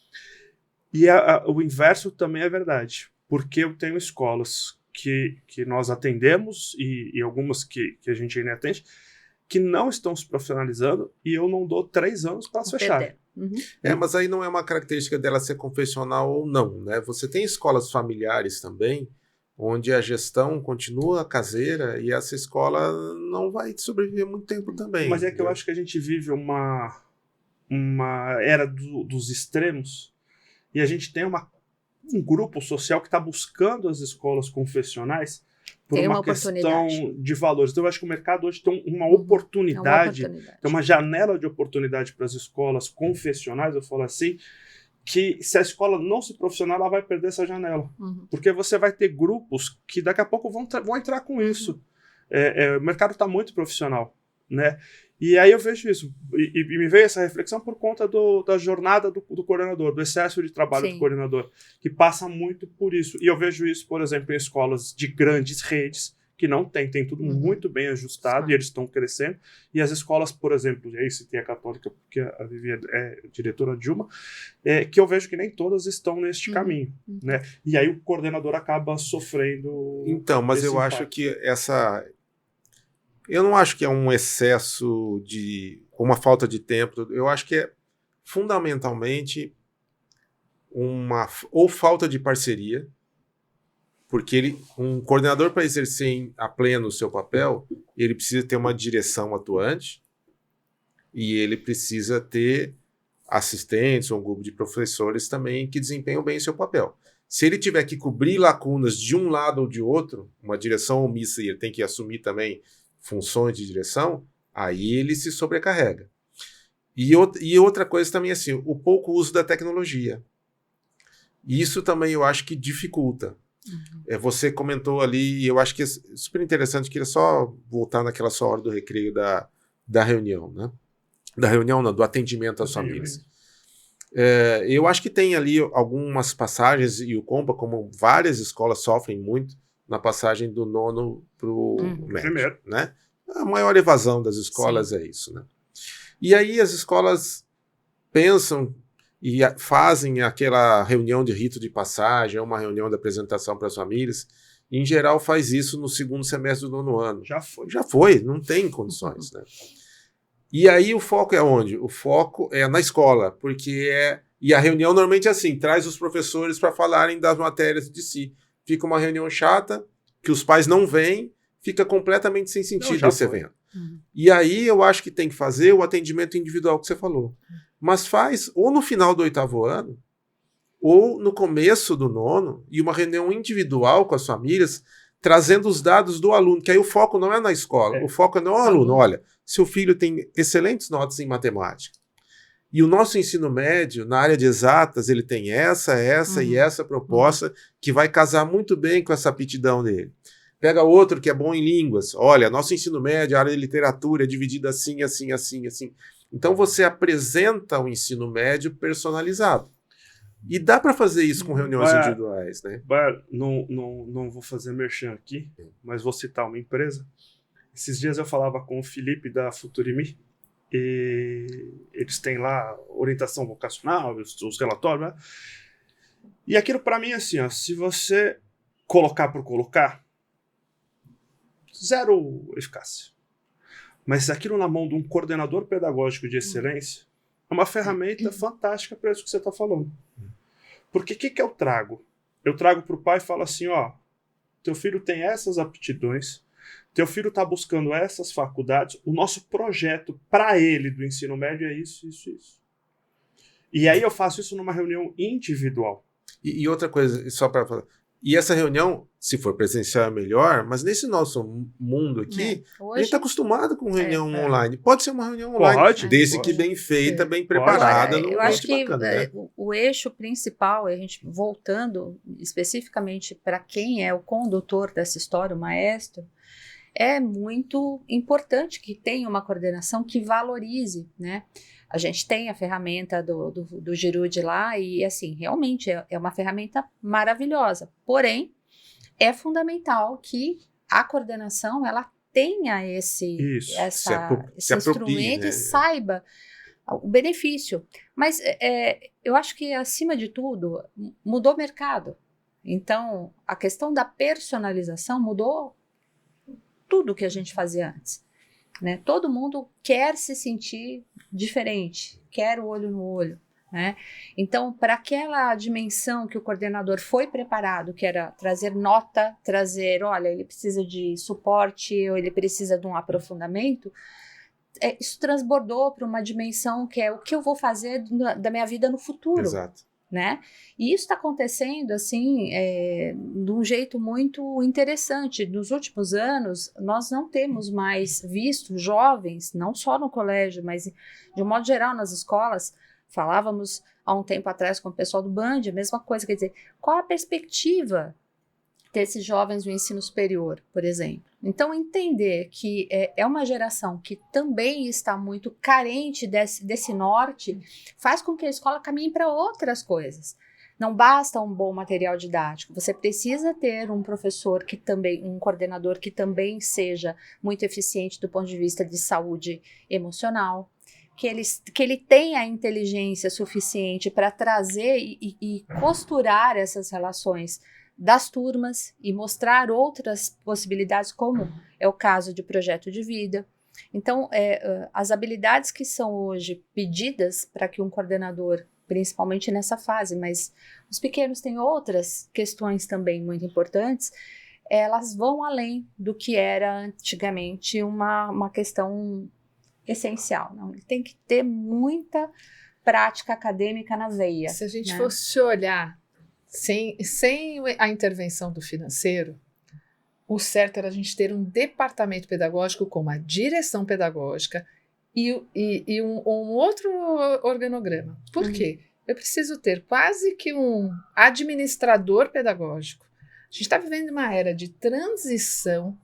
E o inverso também é verdade, porque eu tenho escolas que nós atendemos e algumas que a gente ainda atende, que não estão se profissionalizando e eu não dou 3 anos para elas fecharem. Mas aí não é uma característica dela ser confessional ou não, né? Você tem escolas familiares também, onde a gestão continua caseira e essa escola não vai sobreviver muito tempo também. Mas é que eu acho que a gente vive uma era dos extremos e a gente tem um grupo social que está buscando as escolas confessionais por uma questão de valores. Então, eu acho que o mercado hoje tem uma oportunidade, tem uma janela de oportunidade para as escolas confessionais, eu falo assim, que se a escola não se profissionalizar, ela vai perder essa janela. Porque você vai ter grupos que daqui a pouco vão entrar com isso. O mercado está muito profissional, né? E aí eu vejo isso, e me veio essa reflexão por conta da jornada do coordenador, do excesso de trabalho do coordenador, que passa muito por isso. E eu vejo isso, por exemplo, em escolas de grandes redes, que não tem tudo muito bem ajustado, e eles estão crescendo. E as escolas, por exemplo, e aí citei a Católica, porque a Vivi é diretora de uma, que eu vejo que nem todas estão neste caminho, né? E aí o coordenador acaba sofrendo. Então, mas eu acho que eu não acho que é um excesso uma falta de tempo. Eu acho que é fundamentalmente ou falta de parceria, porque um coordenador, para exercer a pleno o seu papel, ele precisa ter uma direção atuante e ele precisa ter assistentes ou um grupo de professores também que desempenham bem o seu papel. Se ele tiver que cobrir lacunas de um lado ou de outro, uma direção omissa, e ele tem que assumir também funções de direção, aí ele se sobrecarrega. E outra coisa também, assim, o pouco uso da tecnologia. Isso também eu acho que dificulta. Você comentou ali, e eu acho que é super interessante, queria só voltar naquela sua hora do recreio da reunião, né? Da reunião, não, do atendimento às famílias. Eu acho que tem ali algumas passagens, e o Compa, como várias escolas sofrem muito, na passagem do nono para o médio, né? A maior evasão das escolas é isso, né? E aí as escolas pensam e fazem aquela reunião de rito de passagem, uma reunião de apresentação para as famílias, e, em geral faz isso no segundo semestre do nono ano. Já foi, não tem condições, né? E aí o foco é onde? O foco é na escola, e a reunião normalmente é assim, traz os professores para falarem das matérias de si. Fica uma reunião chata, que os pais não vêm, fica completamente sem sentido esse evento. E aí eu acho que tem que fazer o atendimento individual que você falou. Mas faz ou no final do 8º ano, ou no começo do 9º, e uma reunião individual com as famílias, trazendo os dados do aluno, que aí o foco não é na escola, o foco é no aluno. Olha, seu filho tem excelentes notas em matemática. E o nosso ensino médio, na área de exatas, ele tem essa e essa proposta que vai casar muito bem com essa aptidão dele. Pega outro que é bom em línguas. Olha, nosso ensino médio, a área de literatura é dividida assim, assim, assim, assim. Então você apresenta o ensino médio personalizado. E dá para fazer isso com reuniões individuais, né? Não vou fazer merchan aqui, mas vou citar uma empresa. Esses dias eu falava com o Felipe da Futurimi, e eles têm lá orientação vocacional, os relatórios, né? E aquilo para mim é assim, ó, se você colocar por colocar, zero eficácia. Mas aquilo na mão de um coordenador pedagógico de excelência é uma ferramenta fantástica para isso que você está falando. Porque o que eu trago? Eu trago para o pai e falo assim, ó, teu filho tem essas aptidões, teu filho está buscando essas faculdades, o nosso projeto para ele do ensino médio é isso, isso, isso. E aí eu faço isso numa reunião individual. E outra coisa, só para falar, e essa reunião, se for presencial é melhor, mas nesse nosso mundo aqui, hoje, a gente está acostumado com reunião online. Pode ser uma reunião online, desde que bem feita, bem preparada. Eu acho que bacana, né? O eixo principal, a gente voltando especificamente para quem é o condutor dessa história, o maestro, é muito importante que tenha uma coordenação que valorize, né? A gente tem a ferramenta do Girude lá e, assim, realmente é uma ferramenta maravilhosa. Porém, é fundamental que a coordenação, ela tenha esse instrumento, né? E saiba o benefício. Mas eu acho que, acima de tudo, mudou o mercado. Então, a questão da personalização mudou tudo que a gente fazia antes. né? Todo mundo quer se sentir diferente, quer o olho no olho, né? Então, para aquela dimensão que o coordenador foi preparado, que era trazer nota, olha, ele precisa de suporte ou ele precisa de um aprofundamento, isso transbordou para uma dimensão que é o que eu vou fazer da minha vida no futuro. Exato. Né? E isso está acontecendo assim, de um jeito muito interessante. Nos últimos anos, nós não temos mais visto jovens, não só no colégio, mas de um modo geral nas escolas. Falávamos há um tempo atrás com o pessoal do Band, a mesma coisa, quer dizer, qual a perspectiva desses jovens do ensino superior, por exemplo? Então, entender que é uma geração que também está muito carente desse norte, faz com que a escola caminhe para outras coisas. Não basta um bom material didático, você precisa ter um professor que também, um coordenador que também seja muito eficiente do ponto de vista de saúde emocional, que ele tenha a inteligência suficiente para trazer e costurar essas relações das turmas e mostrar outras possibilidades, como é o caso de projeto de vida. Então, as habilidades que são hoje pedidas para que um coordenador, principalmente nessa fase, mas os pequenos têm outras questões também muito importantes, elas vão além do que era antigamente uma questão essencial. Não? Ele tem que ter muita prática acadêmica na veia. Se a gente né? fosse olhar sem a intervenção do financeiro, o certo era a gente ter um departamento pedagógico com uma direção pedagógica e um outro organograma. Por quê? Eu preciso ter quase que um administrador pedagógico. A gente está vivendo uma era de transição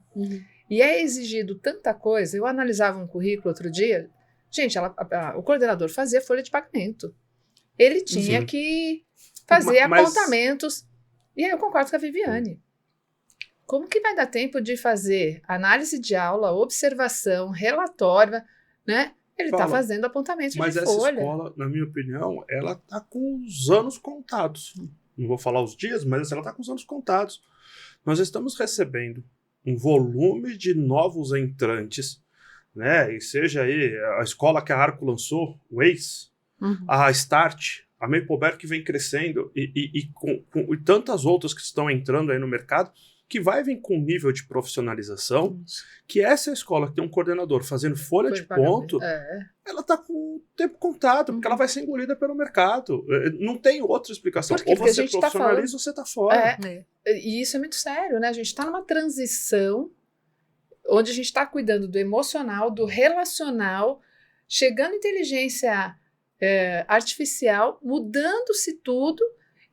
e é exigido tanta coisa. Eu analisava um currículo outro dia. Gente, o coordenador fazia folha de pagamento. Ele tinha que fazer apontamentos. E aí eu concordo com a Viviane. Como que vai dar tempo de fazer análise de aula, observação, relatório, né? Ele está fazendo apontamentos de folha. Mas essa escola, na minha opinião, ela está com os anos contados. Não vou falar os dias, mas ela está com os anos contados. Nós estamos recebendo um volume de novos entrantes, né? E seja aí a escola que a Arco lançou, o ACE, a Start, a Mapleberg que vem crescendo e tantas outras que estão entrando aí no mercado, que vai vir com um nível de profissionalização, que essa escola que tem um coordenador fazendo folha de ponto, ela está com o tempo contado, porque ela vai ser engolida pelo mercado. Não tem outra explicação. Ou você profissionaliza ou você está fora. E isso é muito sério, né? A gente está numa transição onde a gente está cuidando do emocional, do relacional, chegando inteligência artificial, mudando-se tudo,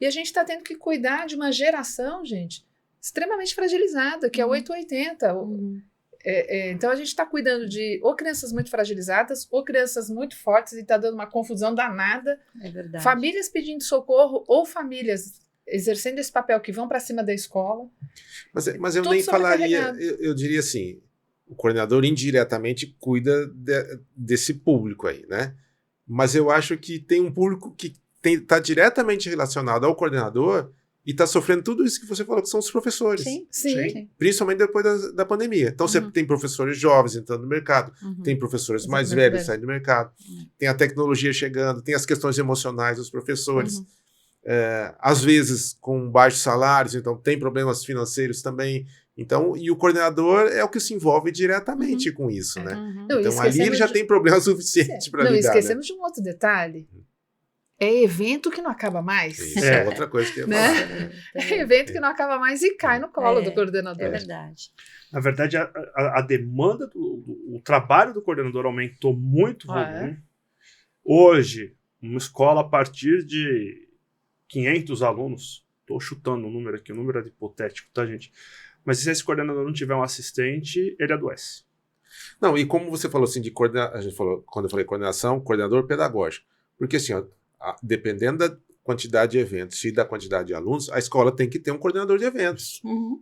e a gente está tendo que cuidar de uma geração, gente, extremamente fragilizada, que é o 880. Então a gente está cuidando de ou crianças muito fragilizadas, ou crianças muito fortes, e está dando uma confusão danada. É verdade. Famílias pedindo socorro, ou famílias exercendo esse papel que vão para cima da escola. Mas eu nem falaria, eu diria assim, o coordenador indiretamente cuida desse público aí, né? Mas eu acho que tem um público que está diretamente relacionado ao coordenador e está sofrendo tudo isso que você falou, que são os professores. Sim. Principalmente depois da pandemia. Então, você tem professores jovens entrando no mercado, tem professores mais velhos saindo do mercado, tem a tecnologia chegando, tem as questões emocionais dos professores. Às vezes com baixos salários, então tem problemas financeiros também. Então, e o coordenador é o que se envolve diretamente com isso, né? Então, ali ele já tem problema suficiente para lidar. Não, esquecemos de um outro detalhe. É evento que não acaba mais. Isso é outra coisa que eu ia falar. É evento que não acaba mais e cai no colo do coordenador. É verdade. Na verdade, a demanda, o trabalho do coordenador aumentou muito volume. Hoje, uma escola a partir de 500 alunos, estou chutando o número aqui, o número é hipotético, tá, gente? Mas se esse coordenador não tiver um assistente, ele adoece. Não, e como você falou assim, a gente falou, quando eu falei coordenação, coordenador pedagógico. Porque assim, ó, dependendo da quantidade de eventos e da quantidade de alunos, a escola tem que ter um coordenador de eventos.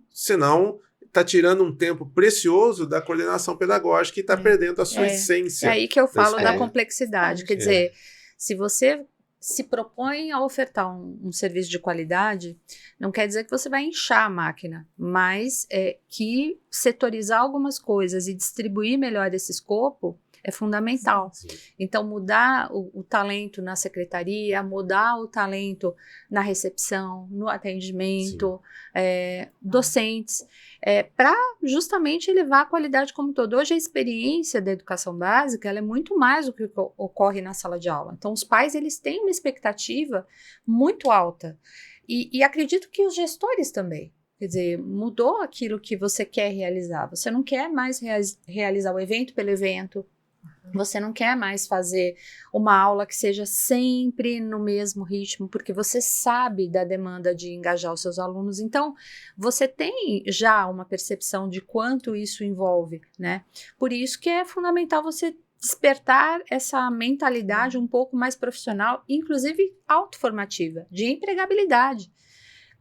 Senão, está tirando um tempo precioso da coordenação pedagógica e está perdendo a sua essência. É aí que eu falo da complexidade. Quer dizer, se você se propõe a ofertar um serviço de qualidade, não quer dizer que você vai inchar a máquina, mas que setorizar algumas coisas e distribuir melhor esse escopo é fundamental. Sim. Então, mudar o talento na secretaria, mudar o talento na recepção, no atendimento, docentes, para justamente elevar a qualidade como um todo. Hoje, a experiência da educação básica ela é muito mais do que ocorre na sala de aula. Então, os pais eles têm uma expectativa muito alta. E acredito que os gestores também. Quer dizer, mudou aquilo que você quer realizar. Você não quer mais realizar o evento pelo evento. Você não quer mais fazer uma aula que seja sempre no mesmo ritmo, porque você sabe da demanda de engajar os seus alunos. Então, você tem já uma percepção de quanto isso envolve, né? Por isso que é fundamental você despertar essa mentalidade um pouco mais profissional, inclusive autoformativa, de empregabilidade.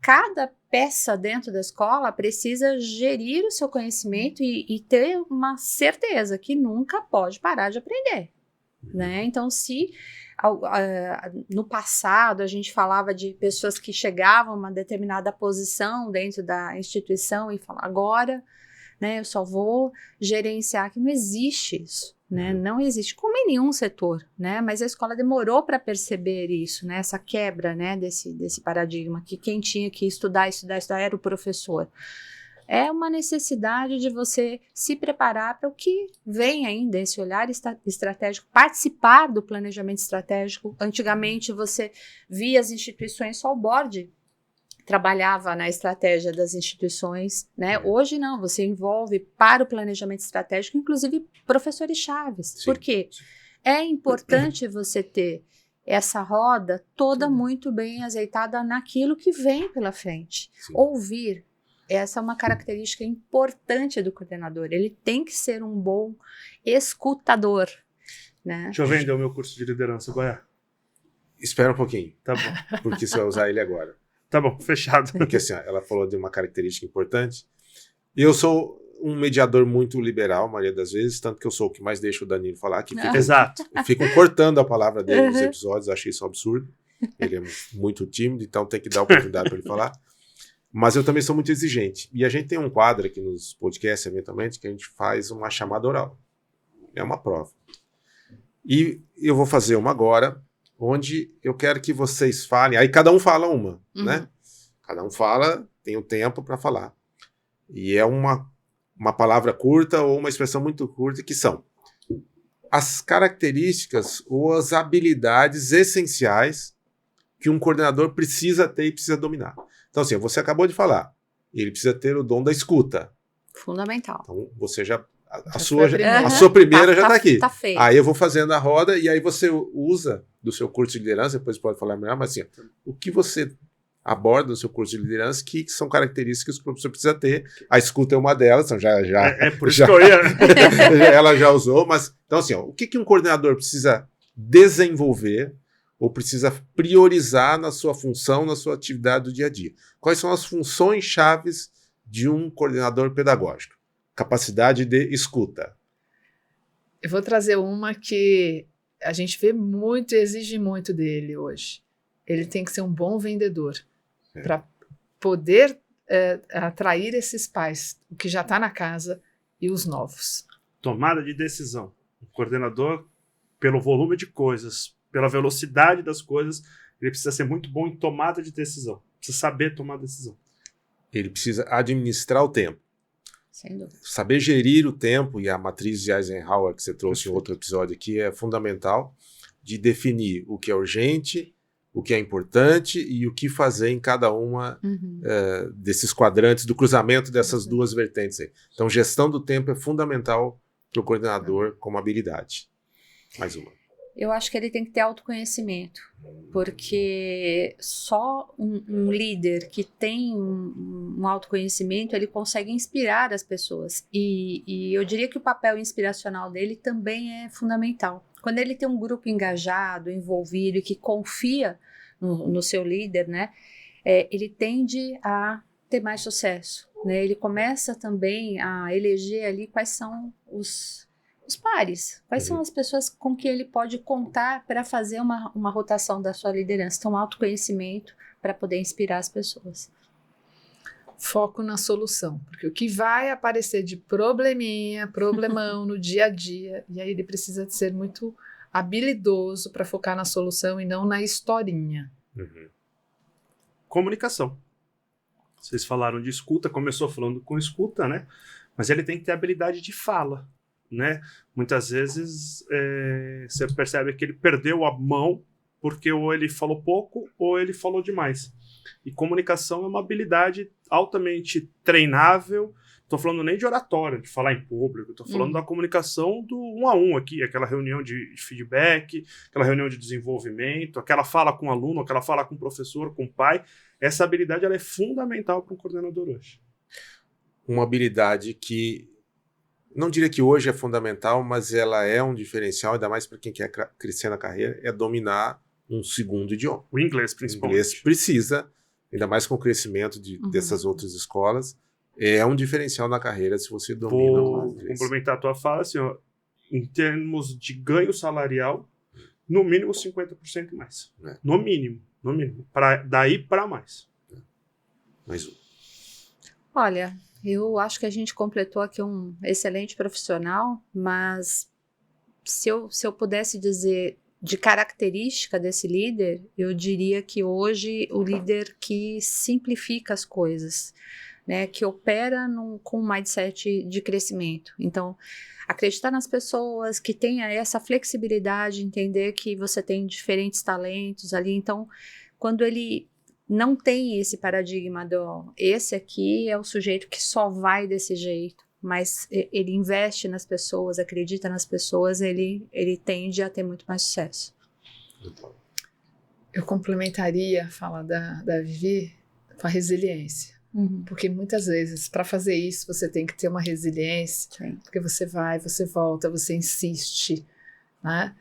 Cada peça dentro da escola precisa gerir o seu conhecimento e ter uma certeza que nunca pode parar de aprender, né? Então, se no passado a gente falava de pessoas que chegavam a uma determinada posição dentro da instituição e falavam, agora, né, eu só vou gerenciar, que não existe isso. Né? Não existe, como em nenhum setor, né? Mas a escola demorou para perceber isso, né? Essa quebra, né? desse paradigma, que quem tinha que estudar era o professor. É uma necessidade de você se preparar para o que vem ainda, esse olhar estratégico, participar do planejamento estratégico. Antigamente você via as instituições só o board trabalhava na estratégia das instituições, né? Hoje não, você envolve para o planejamento estratégico, inclusive professores chaves. Sim. Por quê? É importante você ter essa roda toda muito bem azeitada naquilo que vem pela frente. Sim. Ouvir, essa é uma característica importante do coordenador. Ele tem que ser um bom escutador, né? Deixa eu vender o meu curso de liderança, qual é? Espera um pouquinho. Tá bom. Porque você vai usar ele agora. Tá bom, fechado. Porque assim, ela falou de uma característica importante. Eu sou um mediador muito liberal, a maioria das vezes, tanto que eu sou o que mais deixa o Danilo falar. Que fica, exato. Ficam cortando a palavra dele nos episódios, achei isso um absurdo. Ele é muito tímido, então tem que dar oportunidade para ele falar. Mas eu também sou muito exigente. E a gente tem um quadro aqui nos podcasts, eventualmente, que a gente faz uma chamada oral. É uma prova. E eu vou fazer uma agora, onde eu quero que vocês falem, aí cada um fala uma, né? Cada um fala, tem um tempo para falar. E é uma palavra curta ou uma expressão muito curta, que são as características ou as habilidades essenciais que um coordenador precisa ter e precisa dominar. Então, assim, você acabou de falar, ele precisa ter o dom da escuta. Fundamental. Então, você já... A sua primeira já está aqui. Tá feio. Aí eu vou fazendo a roda e aí você usa do seu curso de liderança, depois pode falar melhor, mas assim, o que você aborda no seu curso de liderança, que são características que o professor precisa ter. A escuta é uma delas, então por isso que eu ia. Ela já usou, mas então assim, ó, o que um coordenador precisa desenvolver ou precisa priorizar na sua função, na sua atividade do dia a dia? Quais são as funções chaves de um coordenador pedagógico? Capacidade de escuta. Eu vou trazer uma que a gente vê muito e exige muito dele hoje. Ele tem que ser um bom vendedor para poder atrair esses pais, o que já está na casa e os novos. Tomada de decisão. O coordenador, pelo volume de coisas, pela velocidade das coisas, ele precisa ser muito bom em tomada de decisão. Precisa saber tomar decisão. Ele precisa administrar o tempo. Sem dúvida. Saber gerir o tempo, e a matriz de Eisenhower que você trouxe em outro episódio aqui é fundamental, de definir o que é urgente, o que é importante e o que fazer em cada uma desses quadrantes, do cruzamento dessas duas vertentes aí. Então, gestão do tempo é fundamental para o coordenador como habilidade. Mais uma. Eu acho que ele tem que ter autoconhecimento, porque só um líder que tem um autoconhecimento, ele consegue inspirar as pessoas. E eu diria que o papel inspiracional dele também é fundamental. Quando ele tem um grupo engajado, envolvido e que confia no seu líder, né, ele tende a ter mais sucesso, né? Ele começa também a eleger ali quais são os os pares. Quais são as pessoas com que ele pode contar para fazer uma rotação da sua liderança? Então, autoconhecimento para poder inspirar as pessoas. Foco na solução, porque o que vai aparecer de problemão no dia a dia, e aí ele precisa de ser muito habilidoso para focar na solução e não na historinha. Comunicação. Vocês falaram de escuta, começou falando com escuta, né? Mas ele tem que ter habilidade de fala, né? Muitas vezes você percebe que ele perdeu a mão porque ou ele falou pouco ou ele falou demais. E comunicação é uma habilidade altamente treinável. Estou falando nem de oratória, de falar em público. Estou falando da comunicação do 1 a 1 aqui, aquela reunião de feedback, aquela reunião de desenvolvimento, aquela fala com o aluno, aquela fala com o professor, com o pai. Essa habilidade ela é fundamental para um coordenador hoje. Uma habilidade que, não diria que hoje é fundamental, mas ela é um diferencial, ainda mais para quem quer crescer na carreira, é dominar um segundo idioma. O inglês, principalmente. O inglês precisa, ainda mais com o crescimento dessas outras escolas, é um diferencial na carreira se você domina o inglês. Vou complementar a tua fala, assim, ó, em termos de ganho salarial, no mínimo 50% mais. No mínimo. Daí para mais. Mais um. Olha, eu acho que a gente completou aqui um excelente profissional, mas se eu pudesse dizer de característica desse líder, eu diria que hoje o líder que simplifica as coisas, né, que opera com um mindset de crescimento. Então, acreditar nas pessoas, que tenha essa flexibilidade, entender que você tem diferentes talentos ali. Então, quando ele não tem esse paradigma esse aqui é o sujeito que só vai desse jeito, mas ele investe nas pessoas, acredita nas pessoas, ele tende a ter muito mais sucesso. Eu complementaria a fala da Vivi com a resiliência. Porque muitas vezes, para fazer isso, você tem que ter uma resiliência, porque você vai, você volta, você insiste, né?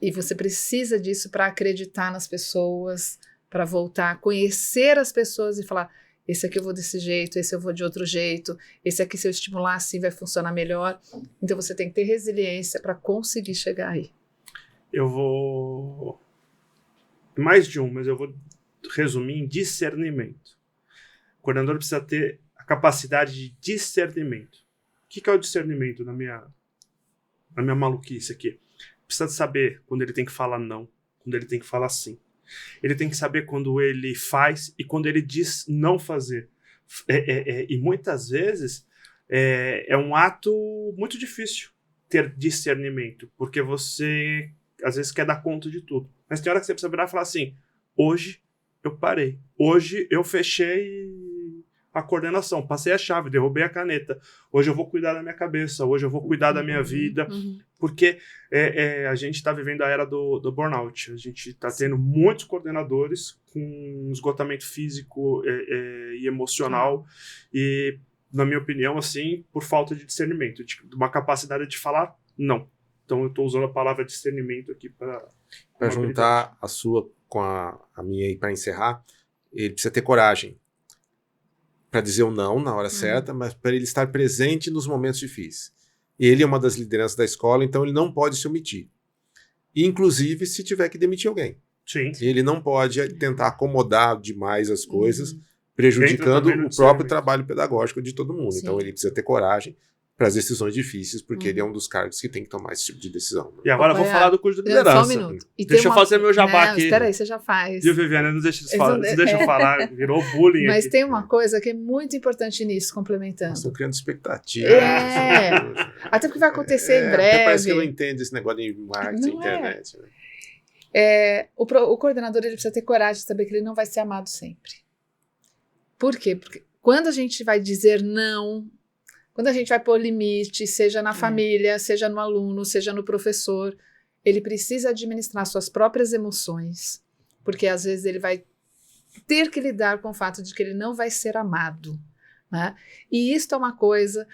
E você precisa disso para acreditar nas pessoas, para voltar a conhecer as pessoas e falar: esse aqui eu vou desse jeito, esse eu vou de outro jeito, esse aqui se eu estimular assim vai funcionar melhor. Então você tem que ter resiliência para conseguir chegar aí. Eu vou... mais de um, mas eu vou resumir em discernimento. O coordenador precisa ter a capacidade de discernimento. O que é o discernimento na minha maluquice aqui? Precisa saber quando ele tem que falar não, quando ele tem que falar sim. Ele tem que saber quando ele faz e quando ele diz não fazer. E muitas vezes é um ato muito difícil ter discernimento, porque você às vezes quer dar conta de tudo. Mas tem hora que você precisa virar e falar assim: hoje eu parei, hoje eu fechei a coordenação, passei a chave, derrubei a caneta, hoje eu vou cuidar da minha cabeça, hoje eu vou cuidar da minha vida, porque a gente está vivendo a era do burnout, a gente está tendo muitos coordenadores com esgotamento físico e emocional, e na minha opinião, assim, por falta de discernimento, de uma capacidade de falar não. Então eu estou usando a palavra discernimento aqui para juntar a sua com a minha e para encerrar. Ele precisa ter coragem para dizer o não na hora certa, mas para ele estar presente nos momentos difíceis. Ele é uma das lideranças da escola, então ele não pode se omitir. Inclusive se tiver que demitir alguém. Sim. Ele não pode tentar acomodar demais as coisas, prejudicando o próprio trabalho pedagógico de todo mundo. Sim. Então ele precisa ter coragem para as decisões difíceis, porque ele é um dos cargos que tem que tomar esse tipo de decisão. E agora eu vou falar do curso de liderança. Só um minuto. Deixa eu fazer meu jabá aqui. Espera aí, você já faz. Viu, Viviane? Não deixa eu falar, virou bullying. Mas aqui. Tem uma coisa que é muito importante nisso, complementando. Estou criando expectativa. Até porque vai acontecer em breve. Parece que eu não entendo esse negócio de marketing, internet. O coordenador ele precisa ter coragem de saber que ele não vai ser amado sempre. Por quê? Porque quando a gente vai dizer não, quando a gente vai pôr limite, seja na família, seja no aluno, seja no professor, ele precisa administrar suas próprias emoções, porque às vezes ele vai ter que lidar com o fato de que ele não vai ser amado, né? E isso é uma coisa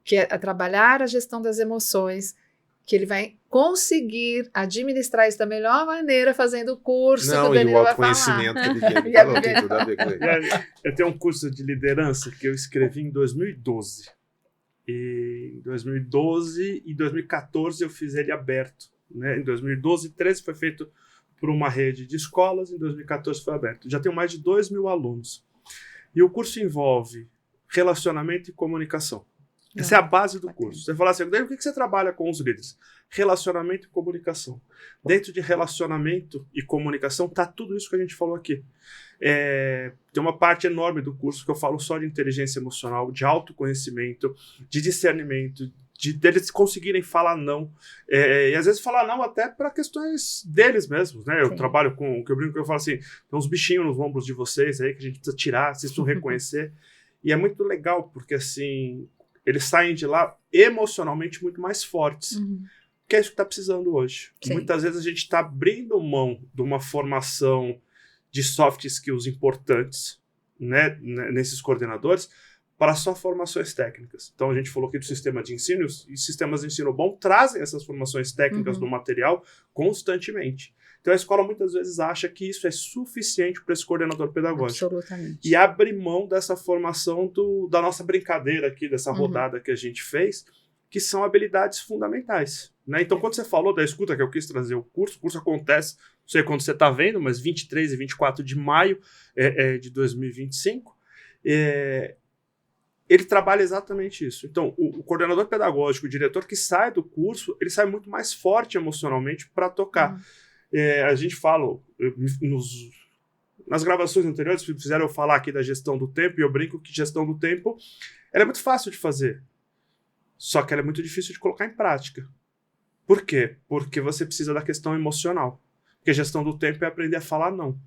que é trabalhar a gestão das emoções, que ele vai conseguir administrar isso da melhor maneira fazendo o curso que o Danilo vai falar. Não, e o autoconhecimento que ele falou, tem tudo a ver com ele. Eu tenho um curso de liderança que eu escrevi em 2012. E em 2012 e 2014 eu fiz ele aberto, né? Em 2012 e 2013 foi feito por uma rede de escolas, em 2014 foi aberto. Já tenho mais de 2.000 alunos. E o curso envolve relacionamento e comunicação. Essa é a base do curso. Você fala assim, o que você trabalha com os líderes? Relacionamento e comunicação. Dentro de relacionamento e comunicação está tudo isso que a gente falou aqui. Tem uma parte enorme do curso que eu falo só de inteligência emocional, de autoconhecimento, de discernimento, deles conseguirem falar não. E às vezes falar não até para questões deles mesmos, né? Eu trabalho com o que eu brinco, que eu falo assim, tem uns bichinhos nos ombros de vocês aí que a gente precisa tirar, vocês precisam reconhecer. E é muito legal, porque assim, eles saem de lá emocionalmente muito mais fortes. Que é isso que está precisando hoje. Muitas vezes a gente está abrindo mão de uma formação de soft skills importantes, né, nesses coordenadores, para só formações técnicas. Então a gente falou aqui do sistema de ensino, e sistemas de ensino bom trazem essas formações técnicas do material constantemente. Então a escola muitas vezes acha que isso é suficiente para esse coordenador pedagógico. Absolutamente. E abre mão dessa formação da nossa brincadeira aqui, dessa rodada que a gente fez, que são habilidades fundamentais. Né? Então quando você falou da escuta, que eu quis trazer o curso acontece, não sei quando você está vendo, mas 23 e 24 de maio de 2025, ele trabalha exatamente isso. Então, o coordenador pedagógico, o diretor que sai do curso, ele sai muito mais forte emocionalmente para tocar. A gente fala, nas gravações anteriores, fizeram eu falar aqui da gestão do tempo, e eu brinco que gestão do tempo ela é muito fácil de fazer, só que ela é muito difícil de colocar em prática. Por quê? Porque você precisa da questão emocional. Porque gestão do tempo é aprender a falar não.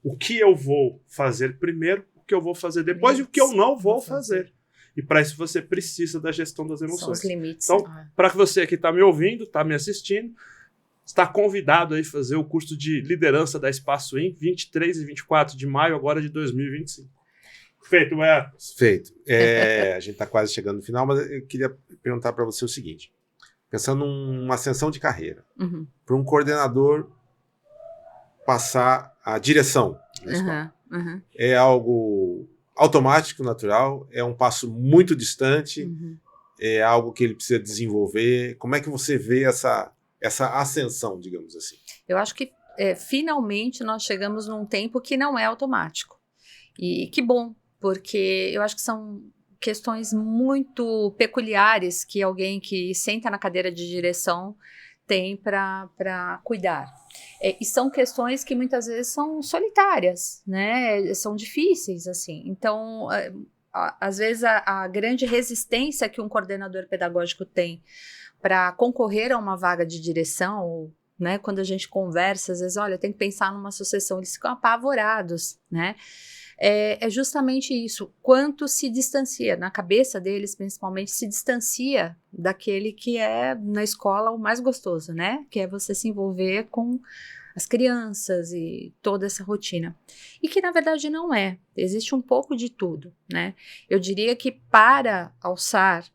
O que eu vou fazer primeiro, o que eu vou fazer depois e o que eu não vou fazer. E para isso você precisa da gestão das emoções. São os limites. Então, para você que está me ouvindo, está me assistindo, está convidado a fazer o curso de liderança da Espaço In, 23 e 24 de maio agora de 2025. Feito, Feito. A gente está quase chegando no final, mas eu queria perguntar para você o seguinte. Pensando numa ascensão de carreira, para um coordenador passar a direção da escola. É algo automático, natural? É um passo muito distante? É algo que ele precisa desenvolver? Como é que você vê essa ascensão, digamos assim? Eu acho que finalmente nós chegamos num tempo que não é automático. E que bom, porque eu acho que são questões muito peculiares que alguém que senta na cadeira de direção tem para cuidar. E são questões que muitas vezes são solitárias, né? São difíceis, assim. Então, às vezes, a grande resistência que um coordenador pedagógico tem para concorrer a uma vaga de direção, né? Quando a gente conversa, às vezes, olha, tem que pensar numa sucessão, eles ficam apavorados, né? É justamente isso, quanto se distancia, na cabeça deles principalmente, se distancia daquele que é na escola o mais gostoso, né? Que é você se envolver com as crianças e toda essa rotina. E que na verdade não é, existe um pouco de tudo, né? Eu diria que para alçar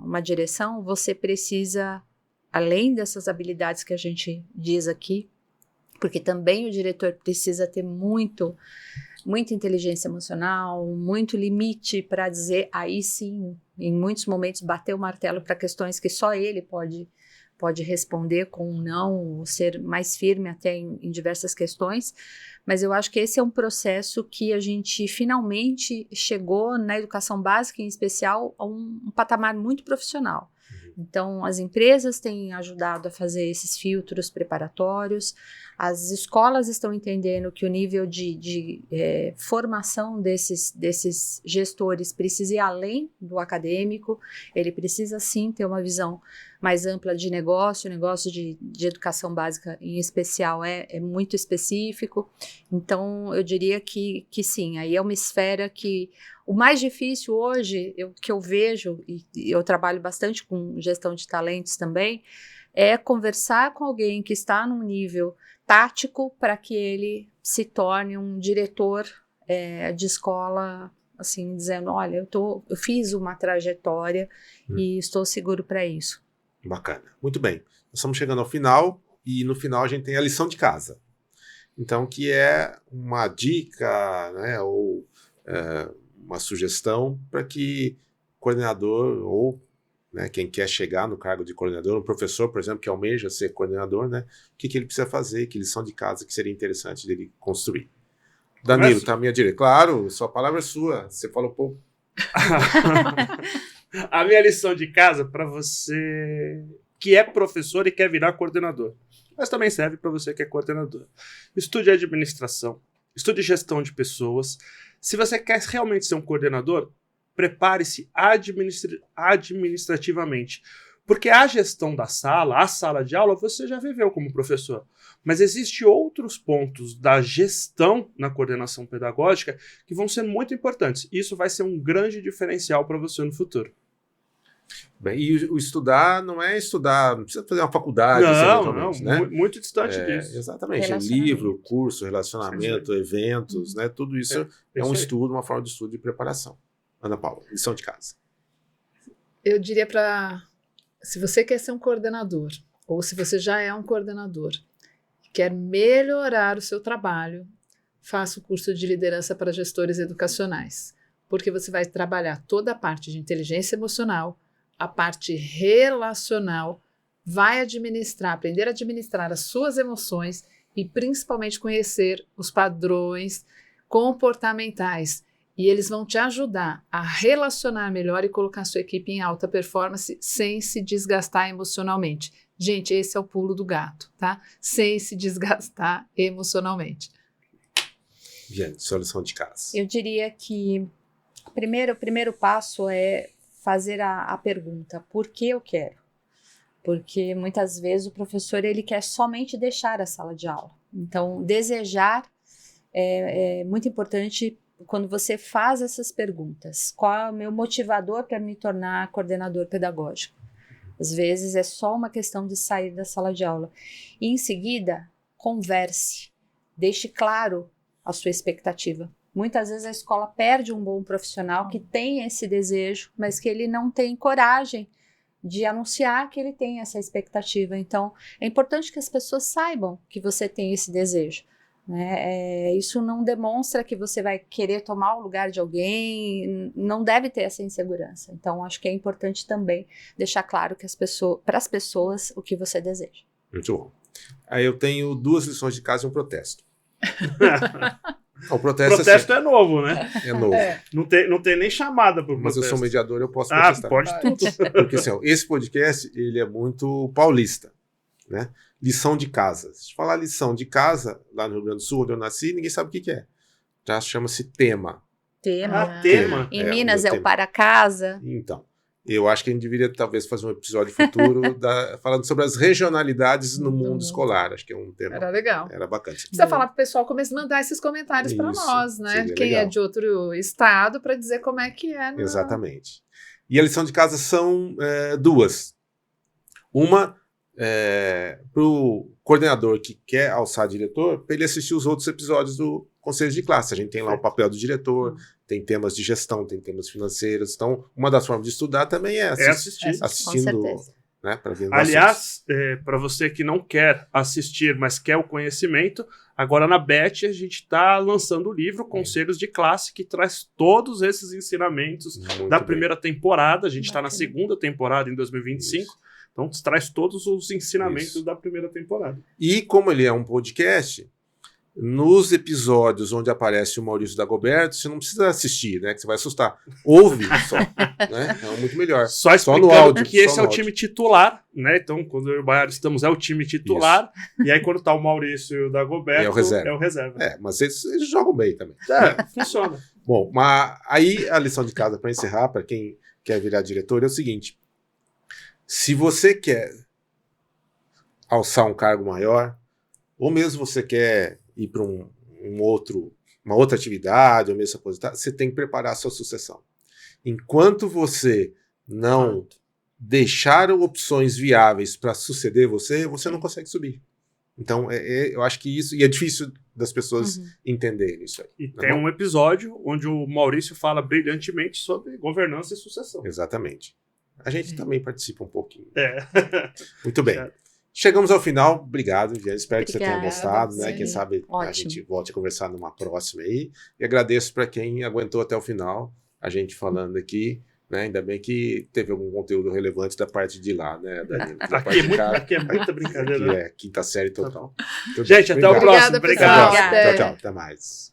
uma direção, você precisa, além dessas habilidades que a gente diz aqui, porque também o diretor precisa ter muita inteligência emocional, muito limite para dizer, aí sim, em muitos momentos, bater o martelo para questões que só ele pode responder com um não, ou ser mais firme até em diversas questões, mas eu acho que esse é um processo que a gente finalmente chegou na educação básica, em especial, a um patamar muito profissional. Então, as empresas têm ajudado a fazer esses filtros preparatórios, as escolas estão entendendo que o nível de formação desses gestores precisa ir além do acadêmico, ele precisa sim ter uma visão mais ampla de negócio, o negócio de educação básica em especial é muito específico, então eu diria que sim, aí é uma esfera que o mais difícil hoje, que eu vejo, e eu trabalho bastante com gestão de talentos também, é conversar com alguém que está num nível tático para que ele se torne um diretor de escola, assim, dizendo, olha, eu fiz uma trajetória e estou seguro para isso. Bacana. Muito bem. Nós estamos chegando ao final e no final a gente tem a lição de casa. Então, que é uma dica, né, ou uma sugestão para que o coordenador ou né? Quem quer chegar no cargo de coordenador, um professor, por exemplo, que almeja ser coordenador, né? O que ele precisa fazer, que lição de casa que seria interessante dele construir. Danilo, tá à minha direita. Claro, sua palavra é sua. Você falou pouco. A minha lição de casa para você que é professor e quer virar coordenador, mas também serve para você que é coordenador. Estude administração, estude gestão de pessoas. Se você quer realmente ser um coordenador, prepare-se administrativamente. Porque a gestão da sala, a sala de aula, você já viveu como professor. Mas existem outros pontos da gestão na coordenação pedagógica que vão ser muito importantes. Isso vai ser um grande diferencial para você no futuro. Bem, e o estudar não é estudar, não precisa fazer uma faculdade. Não, né? Muito distante disso. Exatamente, livro, curso, relacionamento, eventos, né? Tudo isso é um estudo, uma forma de estudo e preparação. Ana Paula, lição de casa. Eu diria se você quer ser um coordenador, ou se você já é um coordenador, quer melhorar o seu trabalho, faça o curso de liderança para gestores educacionais, porque você vai trabalhar toda a parte de inteligência emocional, a parte relacional, vai aprender a administrar as suas emoções e principalmente conhecer os padrões comportamentais. E eles vão te ajudar a relacionar melhor e colocar a sua equipe em alta performance sem se desgastar emocionalmente. Gente, esse é o pulo do gato, tá? Sem se desgastar emocionalmente. Gente, sua lição de casa. Eu diria que o primeiro passo é fazer a pergunta, por que eu quero? Porque muitas vezes o professor ele quer somente deixar a sala de aula. Então, desejar é muito importante quando você faz essas perguntas. Qual é o meu motivador para me tornar coordenador pedagógico? Às vezes é só uma questão de sair da sala de aula. E em seguida, converse. Deixe claro a sua expectativa. Muitas vezes a escola perde um bom profissional que tem esse desejo, mas que ele não tem coragem de anunciar que ele tem essa expectativa. Então, é importante que as pessoas saibam que você tem esse desejo. Né? Isso não demonstra que você vai querer tomar o lugar de alguém, não deve ter essa insegurança. Então, acho que é importante também deixar claro que para as pessoas o que você deseja. Muito bom. Aí eu tenho 2 lições de casa e um protesto. O protesto é novo, né? É novo. Não tem nem chamada para o protesto. Mas eu sou mediador, eu posso protestar. Pode tudo. Porque assim, esse podcast ele é muito paulista, né? Lição de casa. Se falar lição de casa, lá no Rio Grande do Sul, onde eu nasci, ninguém sabe o que é. Já chama-se tema. Tema. Em Minas é o para casa. Então, eu acho que a gente deveria talvez fazer um episódio futuro falando sobre as regionalidades no mundo escolar. Acho que é um tema. Era legal. Era bacana. Precisa falar para o pessoal começar a mandar esses comentários para nós, né? Quem legal. É de outro estado, para dizer como é que é. Exatamente. E a lição de casa são 2. Uma para o coordenador que quer alçar diretor, para ele assistir os outros episódios do Conselho de Classe. A gente tem lá o papel do diretor, tem temas de gestão, tem temas financeiros. Então, uma das formas de estudar também é assistir. Assistindo, né, para ver. Aliás, para você que não quer assistir, mas quer o conhecimento, agora na BET a gente está lançando o livro Conselhos de Classe, que traz todos esses ensinamentos da primeira temporada. A gente está na segunda temporada em 2025. Isso. Então, traz todos os ensinamentos da primeira temporada. E como ele é um podcast, nos episódios onde aparece o Maurício Dagoberto, você não precisa assistir, né? Que você vai assustar. Ouve só, né? É muito melhor. Só no áudio. Que esse é o time titular, né? Então, quando eu e o Baiano estamos, é o time titular. Isso. E aí, quando tá o Maurício e o Dagoberto, é o reserva. Mas eles jogam bem também. Funciona. Bom, mas aí a lição de casa para encerrar, para quem quer virar diretor, é o seguinte. Se você quer alçar um cargo maior, ou mesmo você quer ir para uma outra atividade, ou mesmo se aposentar, você tem que preparar a sua sucessão. Enquanto você não deixar opções viáveis para suceder você não consegue subir. Então, eu acho que isso... E é difícil das pessoas entenderem isso aí. E tem um episódio onde o Maurício fala brilhantemente sobre governança e sucessão. Exatamente. A gente também participa um pouquinho. Muito bem. Chegamos ao final. Obrigado, Viviane. Espero que você tenha gostado. Sim. Né? Quem sabe a gente volte a conversar numa próxima aí. E agradeço para quem aguentou até o final, a gente falando aqui. Né? Ainda bem que teve algum conteúdo relevante da parte de lá, né, Danilo? Da parte Aqui é, de muito, cá, aqui é muita brincadeira. aqui né? é quinta série total. Então, Gente, até o obrigado. próximo. Obrigada, Obrigado. pessoal. Tchau, Até. tchau. Até mais.